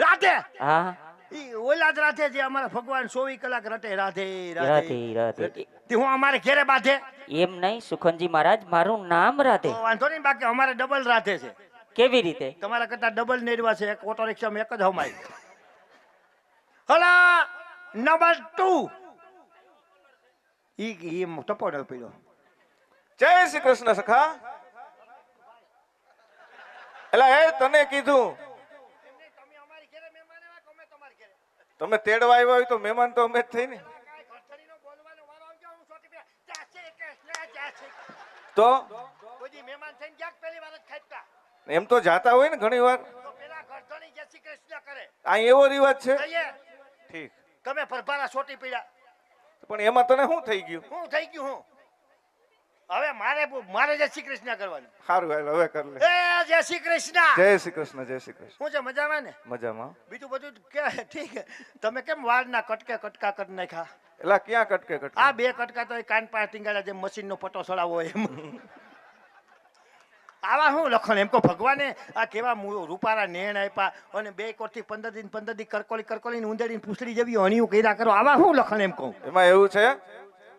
રાધે. હા ઈ ઓલા જ રાધે જે અમારા ભગવાન 24 કલાક રટે. રાધે રાધે રાધે. તે હું અમારે ઘેરે બાધે. એમ નહીં સુખનજી મહારાજ, મારું નામ રાધે. તો વાંધો નહીં, બાકી અમારે ડબલ રાધે છે. કેવી રીતે? તમારા કરતા ડબલ નેરવા છે. એક ઓટો રિક્ષામાં એક જ હમાય. હલા નંબર 2 ઈ ટપો ન પીડો. જય શ્રી કૃષ્ણ સખા. એલા એ તને કીધું તમે તેડવા આવ્યા હોય તો મહેમાન તો અમે જ થઈ ને. તો એમ તો જાતા હોય ને ઘણી વાર. અહીં એવો રિવાજ છે. ઠીક. તમે પરભારા સોટી પીડ્યા પણ એમાં તને શું થઈ ગયું? હું થઈ ગયું હું હવે મારે જય શ્રી કૃષ્ણ કરવાનું. સારું હાલ હવે કર લે. એ જય શ્રી કૃષ્ણ. જય શ્રી કૃષ્ણ, જય શ્રી કૃષ્ણ. શું છે મજામાં ને? મજામાં. બીજું બધું કે ઠીક છે. તમે કેમ વાળના કટકે કટકા કરી નાખ્યા? એલા ક્યાં કટકે કટકે? આ 2 કટકા તો એ કાન પાસે ટીંગાડા જેમ મશીનનો પટો સડાવો એમ. આવા શું લખણ એમ કહો ભગવાને આ કેવા રૂપારા નેણ આપ્યા અને 2 કોટથી 15 દી કરકોલી ઊંધેડીને પૂછડી જેવી અણિયું કર્યા કરો. આવા શું લખણ એમ કહું? એમાં એવું છે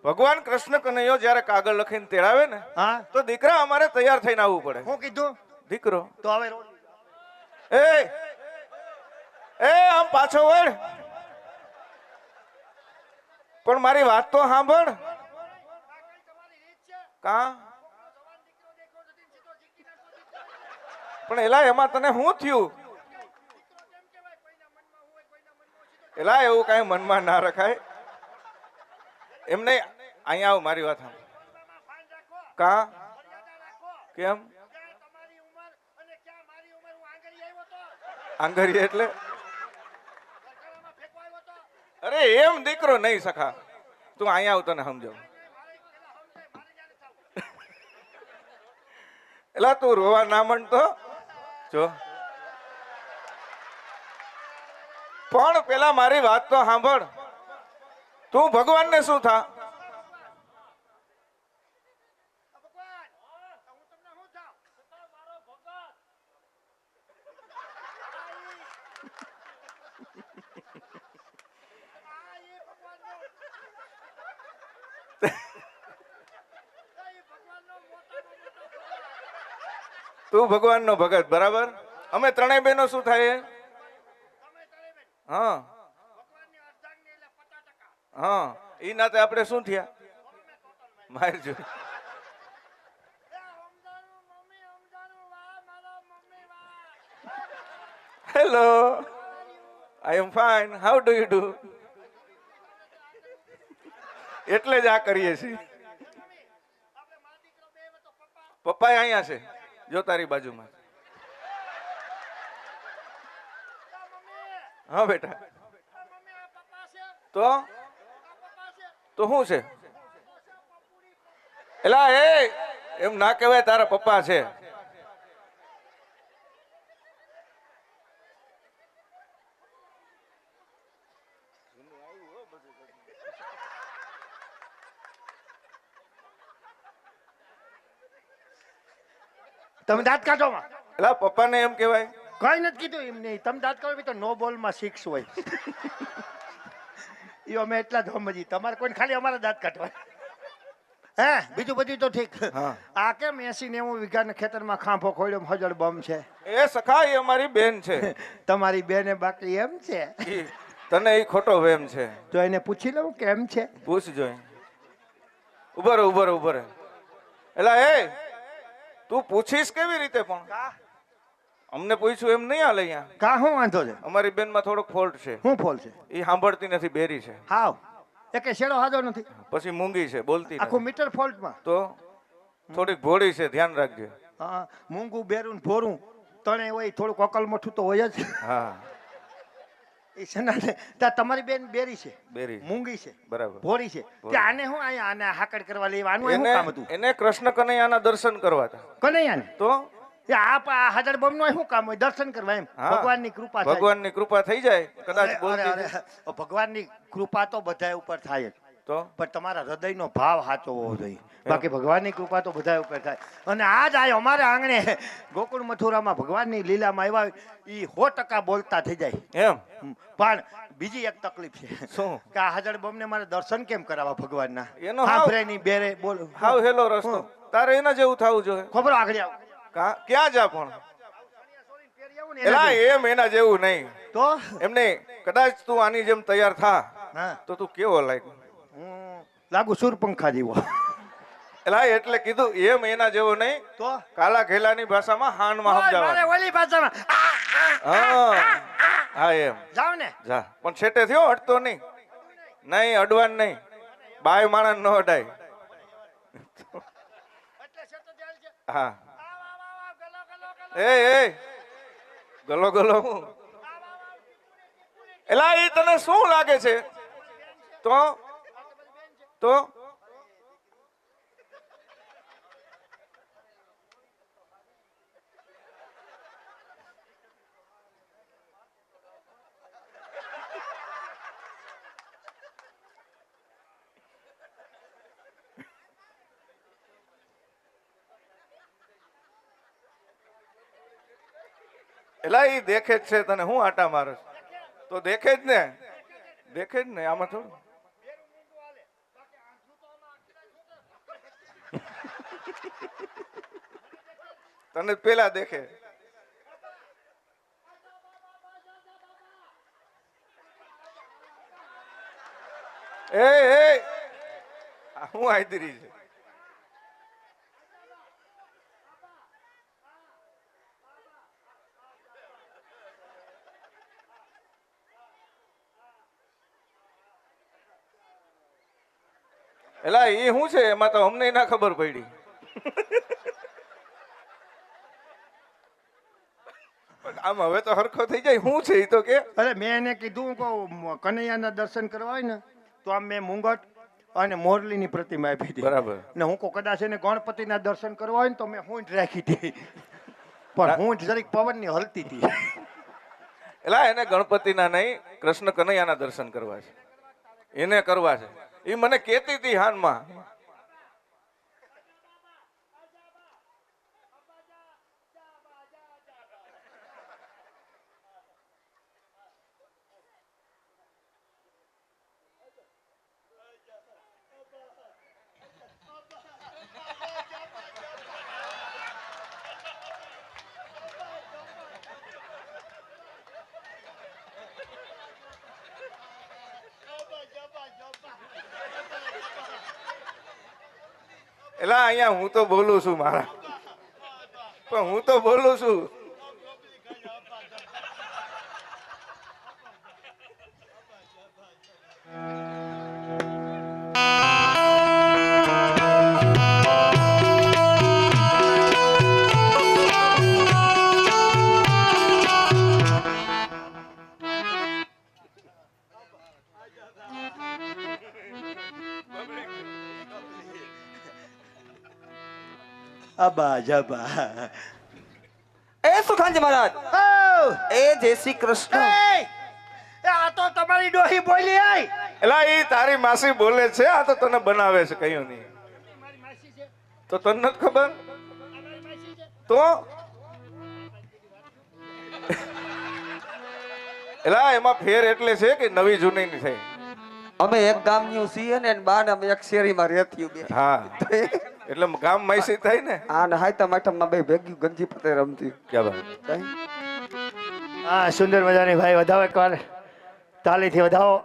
ભગવાન કૃષ્ણ કનૈયો જ્યારે કાગળ લખીને તેડાવે ને હા તો દીકરા અમારે તૈયાર થઈને આવવું પડે. શું કીધું? દીકરો તો હવે આમ પાછો વળ. પણ મારી વાત તો સાંભળ. કા પણ એલા એમાં તને શું થયું? એલા એવું કઈ મનમાં ના રખાય. એમ નહીં, અહીંયા આવ મારી વાત સાંભળ. કા કેમ આંગરીએ એટલે? અરે એમ દીકરો નહીં સખા, તું અહીંયા આવ તને સમજાવ. એલા તું રોવા ના માંડતો જો. પણ પેલા મારી વાત તો સાંભળ. તું ભગવાનને શું થા? તું ભગવાન નો ભગત, બરાબર. અમે ત્રણેય બહેનો શું થાય? હા હા, ઈ નાતે આપણે શું થયા? માર જો. Hello, I am fine, how do you do? એટલે જ આ કરીએ છીએ. પપ્પા અહીંયા છે, જો તારી બાજુમાં. હા બેટા. તો શું છે? એલા એમ ના કહેવાય, તારા પપ્પા છે. તમે દાંત કાઢો માં. એલા પપ્પાને એમ કહેવાય? કઈ નથી કીધું એમ નહીં. તમે દાંત કાઢો તો નો બોલમાં 6 હોય. એ અમે એટલા જ સમજી. તમારે કોઈ ખાલી અમારા દાંત કાઢવા. હે બીજું બધું તો ઠીક. આ કેમ 80-90 વીઘાના ખેતરમાં ખાંભો ખોલ્યો હજળ બમ છે? એ સખા એ અમારી બેન છે. તમારી બેને બાકી એમ છે? તને એ ખોટો વેમ છે. તો એને પૂછી લઉં કેમ છે? પૂછજો. ઉભો રહે, ઉભો રહે, ઉભો રહે. એલા તું પૂછીશ કેવી રીતે? પણ અમને પૂછ્યું એમ નહીં હાલે. અહીંયા કા શું વાંધો છે? અમારી બેનમાં થોડોક ફોલ્ટ છે. શું ફોલ્ટ છે? એ સાંભળતી નથી, બેરી છે. હાવ એકે શેડો હાજો નથી. પછી મૂંગી છે, બોલતી નથી. આખું મીટર ફોલ્ટમાં. તો થોડીક ભોળી છે, ધ્યાન રાખજે. હા, મૂંગું બેરું ને ભોરું તણે હોય, થોડુંક અકલ મઠું તો હોય જ. હા, એ સના તમારી બેન બેરી છે, બેરી મૂંગી છે, બરાબર, ભોળી છે. તે આને શું અહીંયા આને હાકડ કરવા લેવાનું શું કામ હતું? એને કૃષ્ણ કનૈયાના દર્શન કરવા હતા. કનૈયાને તો આ હજાર બમ નું શું કામ હોય? દર્શન કરવા એમ. ભગવાનની કૃપા થાય. ભગવાનની કૃપા થઈ જાય કદાચ. બોલતી ભગવાનની કૃપા તો બધા ઉપર થાય જ, તો પણ તમારા હૃદયનો ભાવ સાચો હોવો જોઈએ. બાકી ભગવાનની કૃપા તો બધા ઉપર થાય. અને આજ આ અમારા આંગણે ગોકુળ મથુરામાં ભગવાનની લીલામાં આવ્યા, ઈ 100% બોલતા થઈ જાય એમ. પણ બીજી એક તકલીફ છે. શું? કે આ હજાર બમ ને મારે દર્શન કેમ કરાવવા ભગવાનના? એનો સાંભળે ની બેરે બોલ હાવ હેલો રસ્તો. તારે એના જેવું થવું જોઈએ. ખબર આગળ આવ. ક્યાં જા? પણ એલા એમ એના જેવું નહીં. તો એમને કદાચ તું આની જેમ તૈયાર થા તો તું કેવો લાગ્યો? લાગુ સુરપંખા જેવો. એલા એટલે કીધું એમ એના જેવો નહીં. તો કાલા ઘેલાની ભાષામાં હાનમાં સમજાવવાનું. ઓલી ભાષામાં હા એમ જાવ ને. જા, પણ છેટે થયો, અડતો નહીં. નહીં અડવાન નહીં, બાય માણસ નો અડાય. હા એ ગલો ગલો હું? એલા એ તને શું લાગે છે? તો એલા ઈ દેખે જ છે તને હું આટા મારે તો દેખે જ ને આમાં થોડું તને પેલા દેખે એ હું આઈતરી છે એલા એ શું છે એમાં તો અમને ના ખબર પડી પણ આમ હવે તો હરખો થઈ જાય શું છે એ તો કે અરે મેં એને કીધું કે કનૈયાના દર્શન કરવા હોય ને તો આમ મેં મુંગટ અને મોરલીની પ્રતિમા આપી હતી. બરાબર. ને હું કદાચ એને ગણપતિના દર્શન કરવા હોય ને તો મેં હું જ રાખી હતી, પણ હું જરીક પવનની હલતી હતી. એલા એને ગણપતિના નહીં કૃષ્ણ કનૈયાના દર્શન કરવા છે, એને કરવા છે. એ મને કહેતી હતી હાનમાં. એલા અહીંયા હું તો બોલું છું મારા, પણ હું તો બોલું છું. અબા જબા એ સુખાનજી મહારાજ, એ જય શ્રી કૃષ્ણ. આ તો તમારી ડોહી બોલી આઈ. એલા એ તારી માસી બોલે છે, આ તો તને બનાવે છે કયું નહીં તો તને નથી ખબર તો. એલા એમાં ફેર એટલે છે કે નવી જૂની ની થઈ. અમે એક ગામની છીએ ને બાર અમે એક શેરીમાં રહેતી બે. હા એટલે ગામ માઈસી થાય ને. આ ને હાઈતા માઠમમાં બે ભેગી ગંજી પતે રમતી. ક્યાં વાત. હા સુંદર મજાની ભાઈ વધાવો એકવાર તાલીથી વધાવો.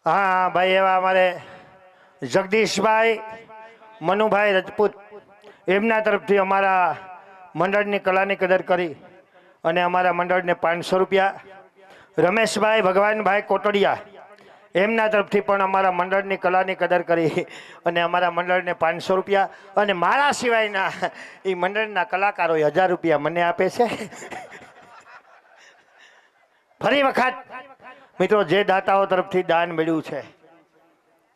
હા ભાઈ એવા અમારે જગદીશભાઈ મનુભાઈ રજપૂત એમના તરફથી અમારા મંડળની કલાની કદર કરી અને અમારા મંડળને 500 રૂપિયા. રમેશભાઈ ભગવાનભાઈ કોટડિયા એમના તરફથી પણ અમારા મંડળની કલાની કદર કરી અને અમારા મંડળને 500 રૂપિયા. અને મારા સિવાયના એ મંડળના કલાકારો 1000 રૂપિયા મને આપે છે. ફરી વખત મિત્રો જે દાતાઓ તરફથી દાન મળ્યું છે,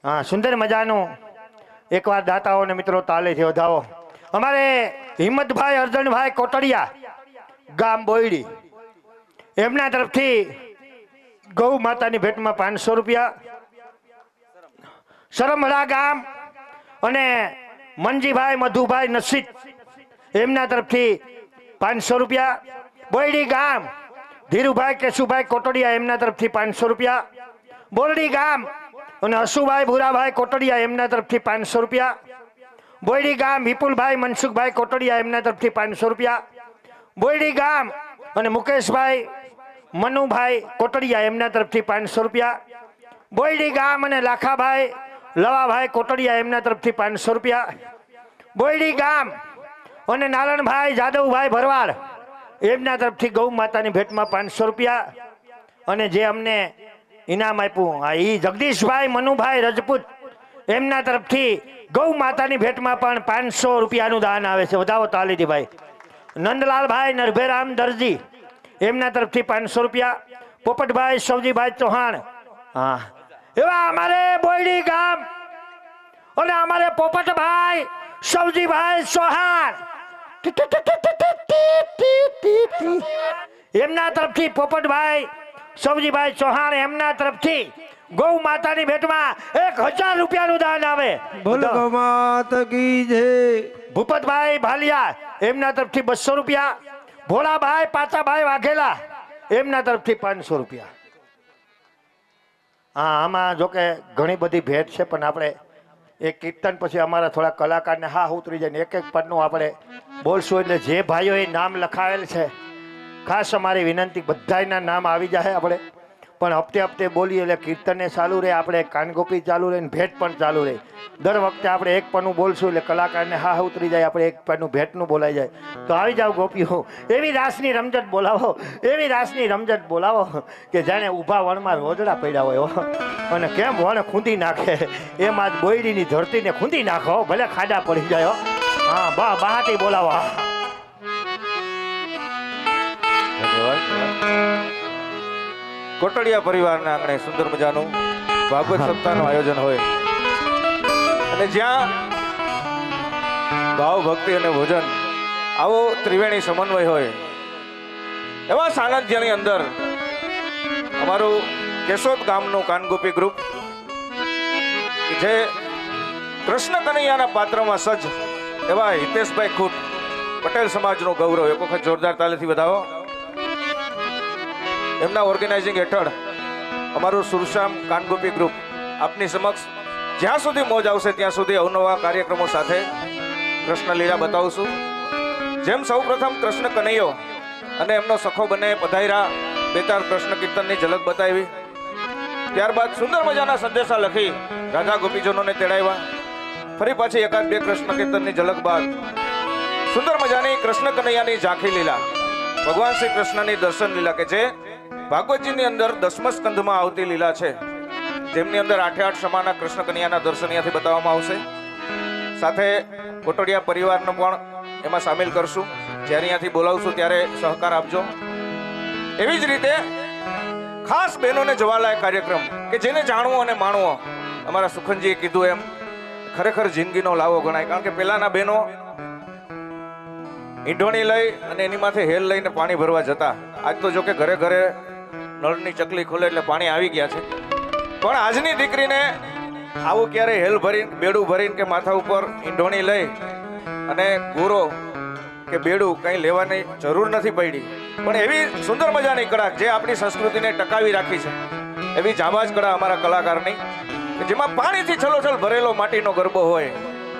હા સુંદર મજાનું એકવાર દાતાઓને મિત્રો તાલીથી વધાવો. અમારે હિંમતભાઈ અર્જણભાઈ કોટડિયા ગામ બોયડી એમના તરફથી ગૌ માતાની ભેટમાં 500 રૂપિયા. સરમડા ગામ અને મનજીભાઈ મધુભાઈ નસીદ એમના તરફથી 500 રૂપિયા. બોયડી ગામ ધીરુભાઈ કેશુભાઈ કોટડિયા એમના તરફથી 500 રૂપિયા. બોરડી ગામ અને હસુભાઈ ભૂરાભાઈ કોટડિયા એમના તરફથી 500 રૂપિયા. બોયડી ગામ વિપુલભાઈ મનસુખભાઈ કોટડિયા એમના તરફથી 500 રૂપિયા. બોયડી ગામ અને મુકેશભાઈ મનુભાઈ કોટડિયા એમના તરફથી 500 રૂપિયા. બોયડી ગામ અને લાખાભાઈ લવાભાઈ કોટડિયા એમના તરફથી 500 રૂપિયા. બોયડી ગામ અને નારણભાઈ જાદવભાઈ ભરવાડ એમના તરફથી ગૌ માતાની ભેટમાં 500 રૂપિયા. અને જે અમને ઇનામ આપ્યું હા એ જગદીશભાઈ મનુભાઈ રજપૂત એમના તરફથી ગૌ માતાની ભેટમાં પણ 500 રૂપિયાનું દાન આવે છે. વધાવો તાલીથી ભાઈ. નંદલાલભાઈ નરભેરામ દરજી એમના તરફથી 500 રૂપિયા. પોપટભાઈ સવજીભાઈ ચૌહાણ હા એવા અમારે બોયડી ગામ અને અમારે પોપટભાઈ સવજીભાઈ ચૌહાણ એમના તરફથી પોપટભાઈ સવજીભાઈ ચૌહાણ એમના તરફથી ગૌ માતાની ભેટમાં 1000 રૂપિયાનું દાન આવે. બોલ ગૌ માત કી જય. ભૂપતભાઈ ભાલિયા એમના તરફથી 200 રૂપિયા. ભોળાભાઈ પાચાભાઈ વાઘેલા એમના તરફથી 500 રૂપિયા. હા, આમાં જો કે ઘણી બધી ભેટ છે, પણ આપણે એક કીર્તન પછી અમારા થોડા કલાકારને હા ઉતરી જાય ને એક એક પદનું આપણે બોલશું. એટલે જે ભાઈઓએ નામ લખાવેલ છે ખાસ અમારી વિનંતી, બધાયના નામ આવી જાય આપણે, પણ હપ્તે હપ્તે બોલીએ એટલે કીર્તનને ચાલુ રહે, આપણે કાનગોપી ચાલુ રહે ને ભેટ પણ ચાલુ રહે. દર વખતે આપણે એક પન્નું બોલશું એટલે કલાકારને હા ઉતરી જાય, આપણે એક પન્નું ભેટનું બોલાઈ જાય. તો આવી જાઓ ગોપીઓ, એવી રાસની રમઝટ બોલાવો, એવી રાસની રમઝટ બોલાવો કે જાણે ઊભા વણમાં રોજડા પડ્યા હોય હો. અને કેમ વણ ખૂંદી નાખે એમાં જ બોયડીની ધરતીને ખૂંદી નાખો, ભલે ખાડા પડી જાય હો. હા, બહાટી બોલાવો. કોટડિયા પરિવારના આંગણે સુંદર મજાનું ભાગવત સપ્તાહનું આયોજન હોય અને જ્યાં ભાવ ભક્તિ અને ભોજન આવો ત્રિવેણી સમન્વય હોય એવા સાનિધ્યની અંદર અમારું કેશોદ ગામનું કાનગોપી ગ્રુપ જે કૃષ્ણ કનૈયાના પાત્રમાં સજ્જ એવા હિતેશભાઈ ખૂટ પટેલ સમાજનું ગૌરવ એક વખત જોરદાર તાલીથી વધાવો. એમના ઓર્ગેનાઇઝિંગ હેઠળ અમારું સુરશ્યામ કાનગોપી ગ્રુપ આપની સમક્ષ જ્યાં સુધી મોજ આવશે ત્યાં સુધી અવનવા કાર્યક્રમો સાથે કૃષ્ણ લીલા બતાવશું. જેમ સૌ પ્રથમ કૃષ્ણ કનૈયો અને એમનો સખો બને પધાર્યા, બેતાર કૃષ્ણ કીર્તનની ઝલક બતાવી, ત્યારબાદ સુંદર મજાના સંદેશા લખી રાધા ગોપીજનોને તેડાવ્યા. ફરી પાછી એકાદ બે કૃષ્ણ કીર્તનની ઝલક બાદ સુંદર મજાની કૃષ્ણ કનૈયાની ઝાંખી લીલા, ભગવાન શ્રી કૃષ્ણની દર્શન લીલા કે જે ભાગવતજીની અંદર 10મા સ્કંધમાં આવતી લીલા છે, જેમની અંદર 8 સમાના કૃષ્ણ કનૈયાના દર્શન અહીંયાથી બતાવવામાં આવશે. સાથે કોટડિયા પરિવારનો પણ એમાં સામેલ કરશું. જ્યારે અહીંયાથી બોલાવશું ત્યારે સહકાર આપજો. એવી જ રીતે ખાસ બહેનોને જોવાલાયક કાર્યક્રમ કે જેને જાણવો અને માણવો, અમારા સુખનજીએ કીધું એમ ખરેખર જિંદગીનો લાવો ગણાય. કારણ કે પહેલાના બહેનો ઈંઢોણી લઈ અને એની માથે હેલ લઈને પાણી ભરવા જતા. આજ તો જો કે ઘરે ઘરે નળની ચકલી ખોલે એટલે પાણી આવી ગયા છે, પણ આજની દીકરીને આવું ક્યારે હેલ ભરીને બેડું ભરીને કે માથા ઉપર ઈંઢોણી લઈ અને ગોરો કે બેડું કંઈ લેવાની જરૂર નથી પડી. પણ એવી સુંદર મજાની કળા જે આપણી સંસ્કૃતિને ટકાવી રાખી છે, એવી જાંબાજ કળા અમારા કલાકારની કે જેમાં પાણીથી છલોછલ ભરેલો માટીનો ગરબો હોય,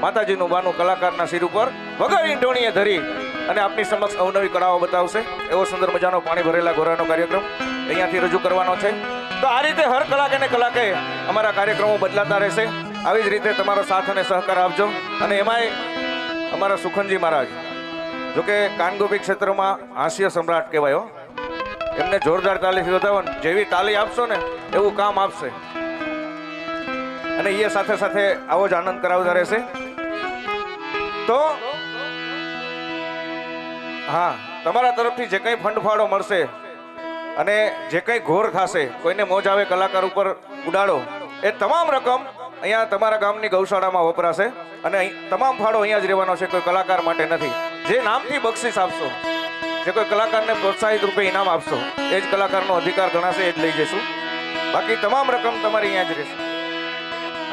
માતાજીનું બાનું કલાકારના સિર ઉપર વગર ઈંઢોણીએ ધરી અને આપની સમક્ષ અવનવી કળાઓ બતાવશે. એવો સુંદર મજાનો પાણી ભરેલા ગોરાનો કાર્યક્રમ અહીંયાથી રજૂ કરવાનો છે. તો આ રીતે હર કલાકે ને કલાકે અમારા કાર્યક્રમો બદલાતા રહેશે. આવી જ રીતે તમારો સાથ અને સહકાર આપજો. અને એમાંય અમારા સુખનજી મહારાજ જોકે કાનગોપી ક્ષેત્રમાં હાસ્ય સમ્રાટ કહેવાય હો. એમને જોરદાર તાલીથી વધાવો, જેવી તાલી આપશો ને એવું કામ આપશે. અને એ સાથે સાથે આવો જ આનંદ કરાવતા રહેશે. તો હા, તમારા તરફથી જે કંઈ ફંડફાળો મળશે અને જે કંઈ ઘોર થશે, કોઈને મોજ આવે કલાકાર ઉપર ઉડાડો, એ તમામ રકમ અહીંયા તમારા ગામની ગૌશાળામાં વપરાશે. અને તમામ ફાળો અહીંયા જ રહેવાનો છે, કોઈ કલાકાર માટે નથી. જે નામથી બક્ષિસ આપશો, જે કોઈ કલાકારને પ્રોત્સાહિત રૂપે ઇનામ આપશો, એ જ કલાકારનો અધિકાર ગણાશે, એ જ લઈ જઈશું. બાકી તમામ રકમ તમારી અહીંયા જ રહેશે.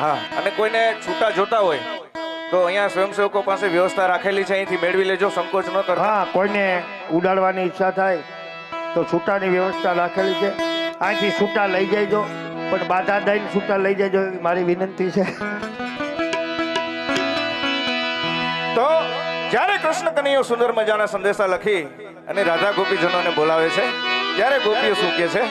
હા, અને કોઈને છૂટા જોતા હોય તો અહીંયા સ્વયંસેવકો પાસે વ્યવસ્થા રાખેલી છે, અહીંથી મેળવી લેજો, સંકોચ ન કરતા. હા, કોઈને ઉડાડવાની ઈચ્છા થાય તો છૂટાની વ્યવસ્થા રાખેલી છે, અહીંથી છૂટા લઈ જજો, પણ બાધા દઈને છૂટા લઈ જજો એવી મારી વિનંતી છે. તો જ્યારે કૃષ્ણ કનૈયો સુંદર મજાના સંદેશા લખી અને રાધા ગોપીજનોને બોલાવે છે, ત્યારે ગોપીઓ શું કહે છે?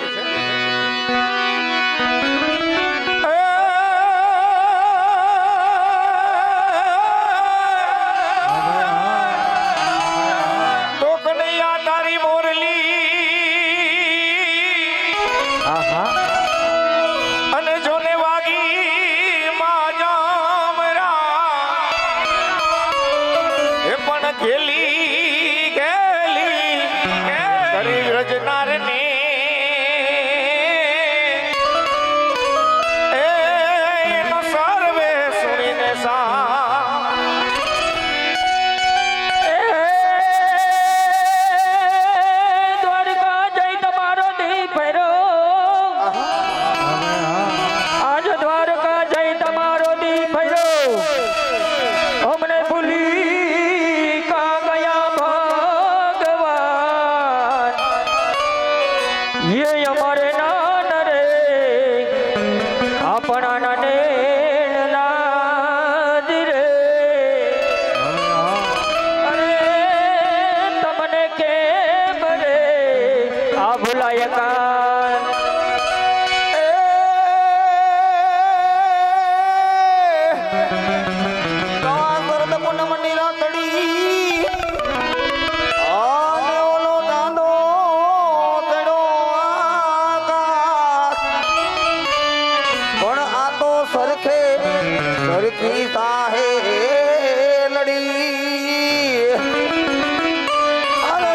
તો કનૈયા તારી મોરલી અને જોને વાગી માજામરા એ પણ ગેલી ગેલી કરી રજનાર ને ये અમારે નાન રે આપણા ને નાદ રે અરે તમને કેમ રે આ ભૂલાય કાન સરખી સાહે લડી અરે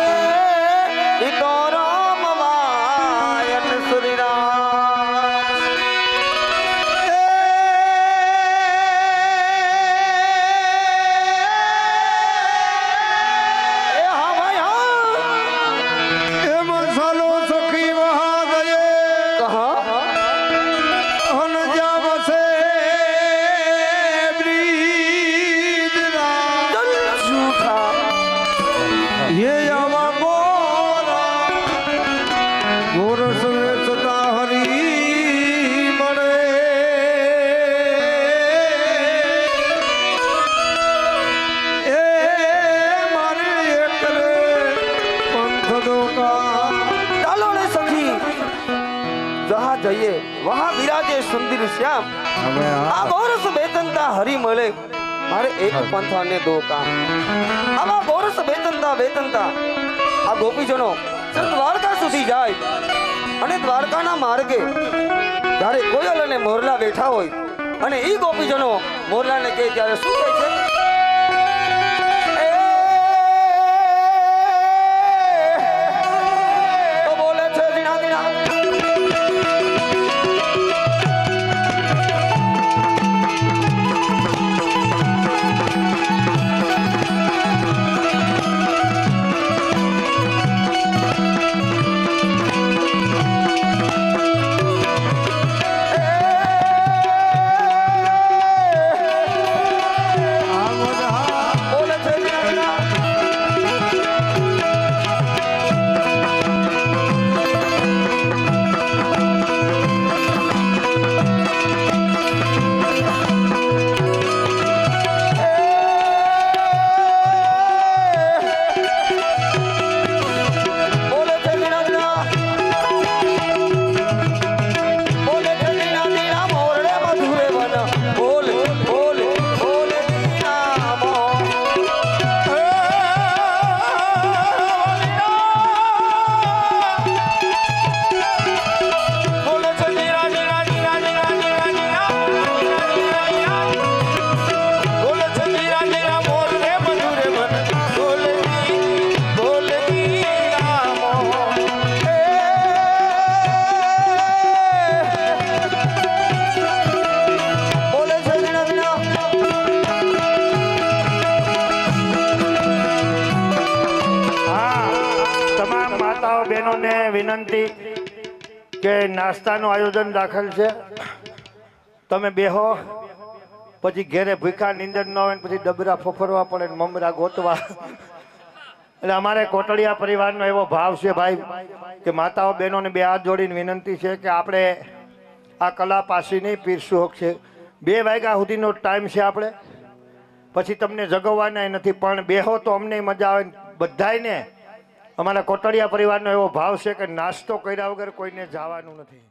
ઈ તો રામ માયન શ્રી રામ એ હા ભાઈ હા એ મસાલો સખી વહા ગયે કહા હન જા બસે બ્રીજ રા જૂઠા ये आवा गोरा गोरस में सदा हरी मरे ए मारे एकरे पंथ दो का ચાલો ને સખી જहाँ જઈએ વहाँ વિરાજે સુંદર શ્યામ હવે આ ગોરસ બેતનતા હરી મળે મારે એક પંથ અને દો કામ આવા ગોરસ બેતનતા આ ગોપીજનો દ્વારકા સુધી જાય અને દ્વારકાના માર્ગે જ્યારે કોયલ અને મોરલા બેઠા હોય અને ઈ ગોપીજનો મોરલાને કહે ત્યારે શું કહે છે તો બોલે છે ધીણા ધીણા બોલે છે ધીણા ધીણા બોલે છે ધીણા ધીણા બોલે છે ધીણા ધીણા મોરડે મધુરે વન બોલ બોલ બોલે ધીણા મો બોલે છે ધીણા ધીણા ધીણા ધીણા ધીણા બોલે છે ધીણા ધીણા મોરડે મધુરે વન બોલે બોલે ધીણા મો બોલે છે ધીણા ધીણા હા તમામ માતાઓ બહેનોને વિનંતી કે નાસ્તાનું આયોજન દાખલ છે તમે બેહો પછી ઘેરે ભૂખા નીંદર ન હોય ને પછી ડબરા ફફરવા પડે ને મમરા ગોતવા એટલે અમારે કોટડિયા પરિવારનો એવો ભાવ છે ભાઈ કે માતાઓ બહેનોને બે હાથ જોડીને વિનંતી છે કે આપણે આ કલા પાસી નહીં પીરસું છે 2 વાગ્યા સુધીનો ટાઈમ છે આપણે પછી તમને જગવવાના નથી પણ બેહો તો અમને મજા આવે બધાયને અમારા કોટડિયા પરિવારનો એવો ભાવ છે કે નાસ્તો કર્યા વગર કોઈને જવાનું નથી.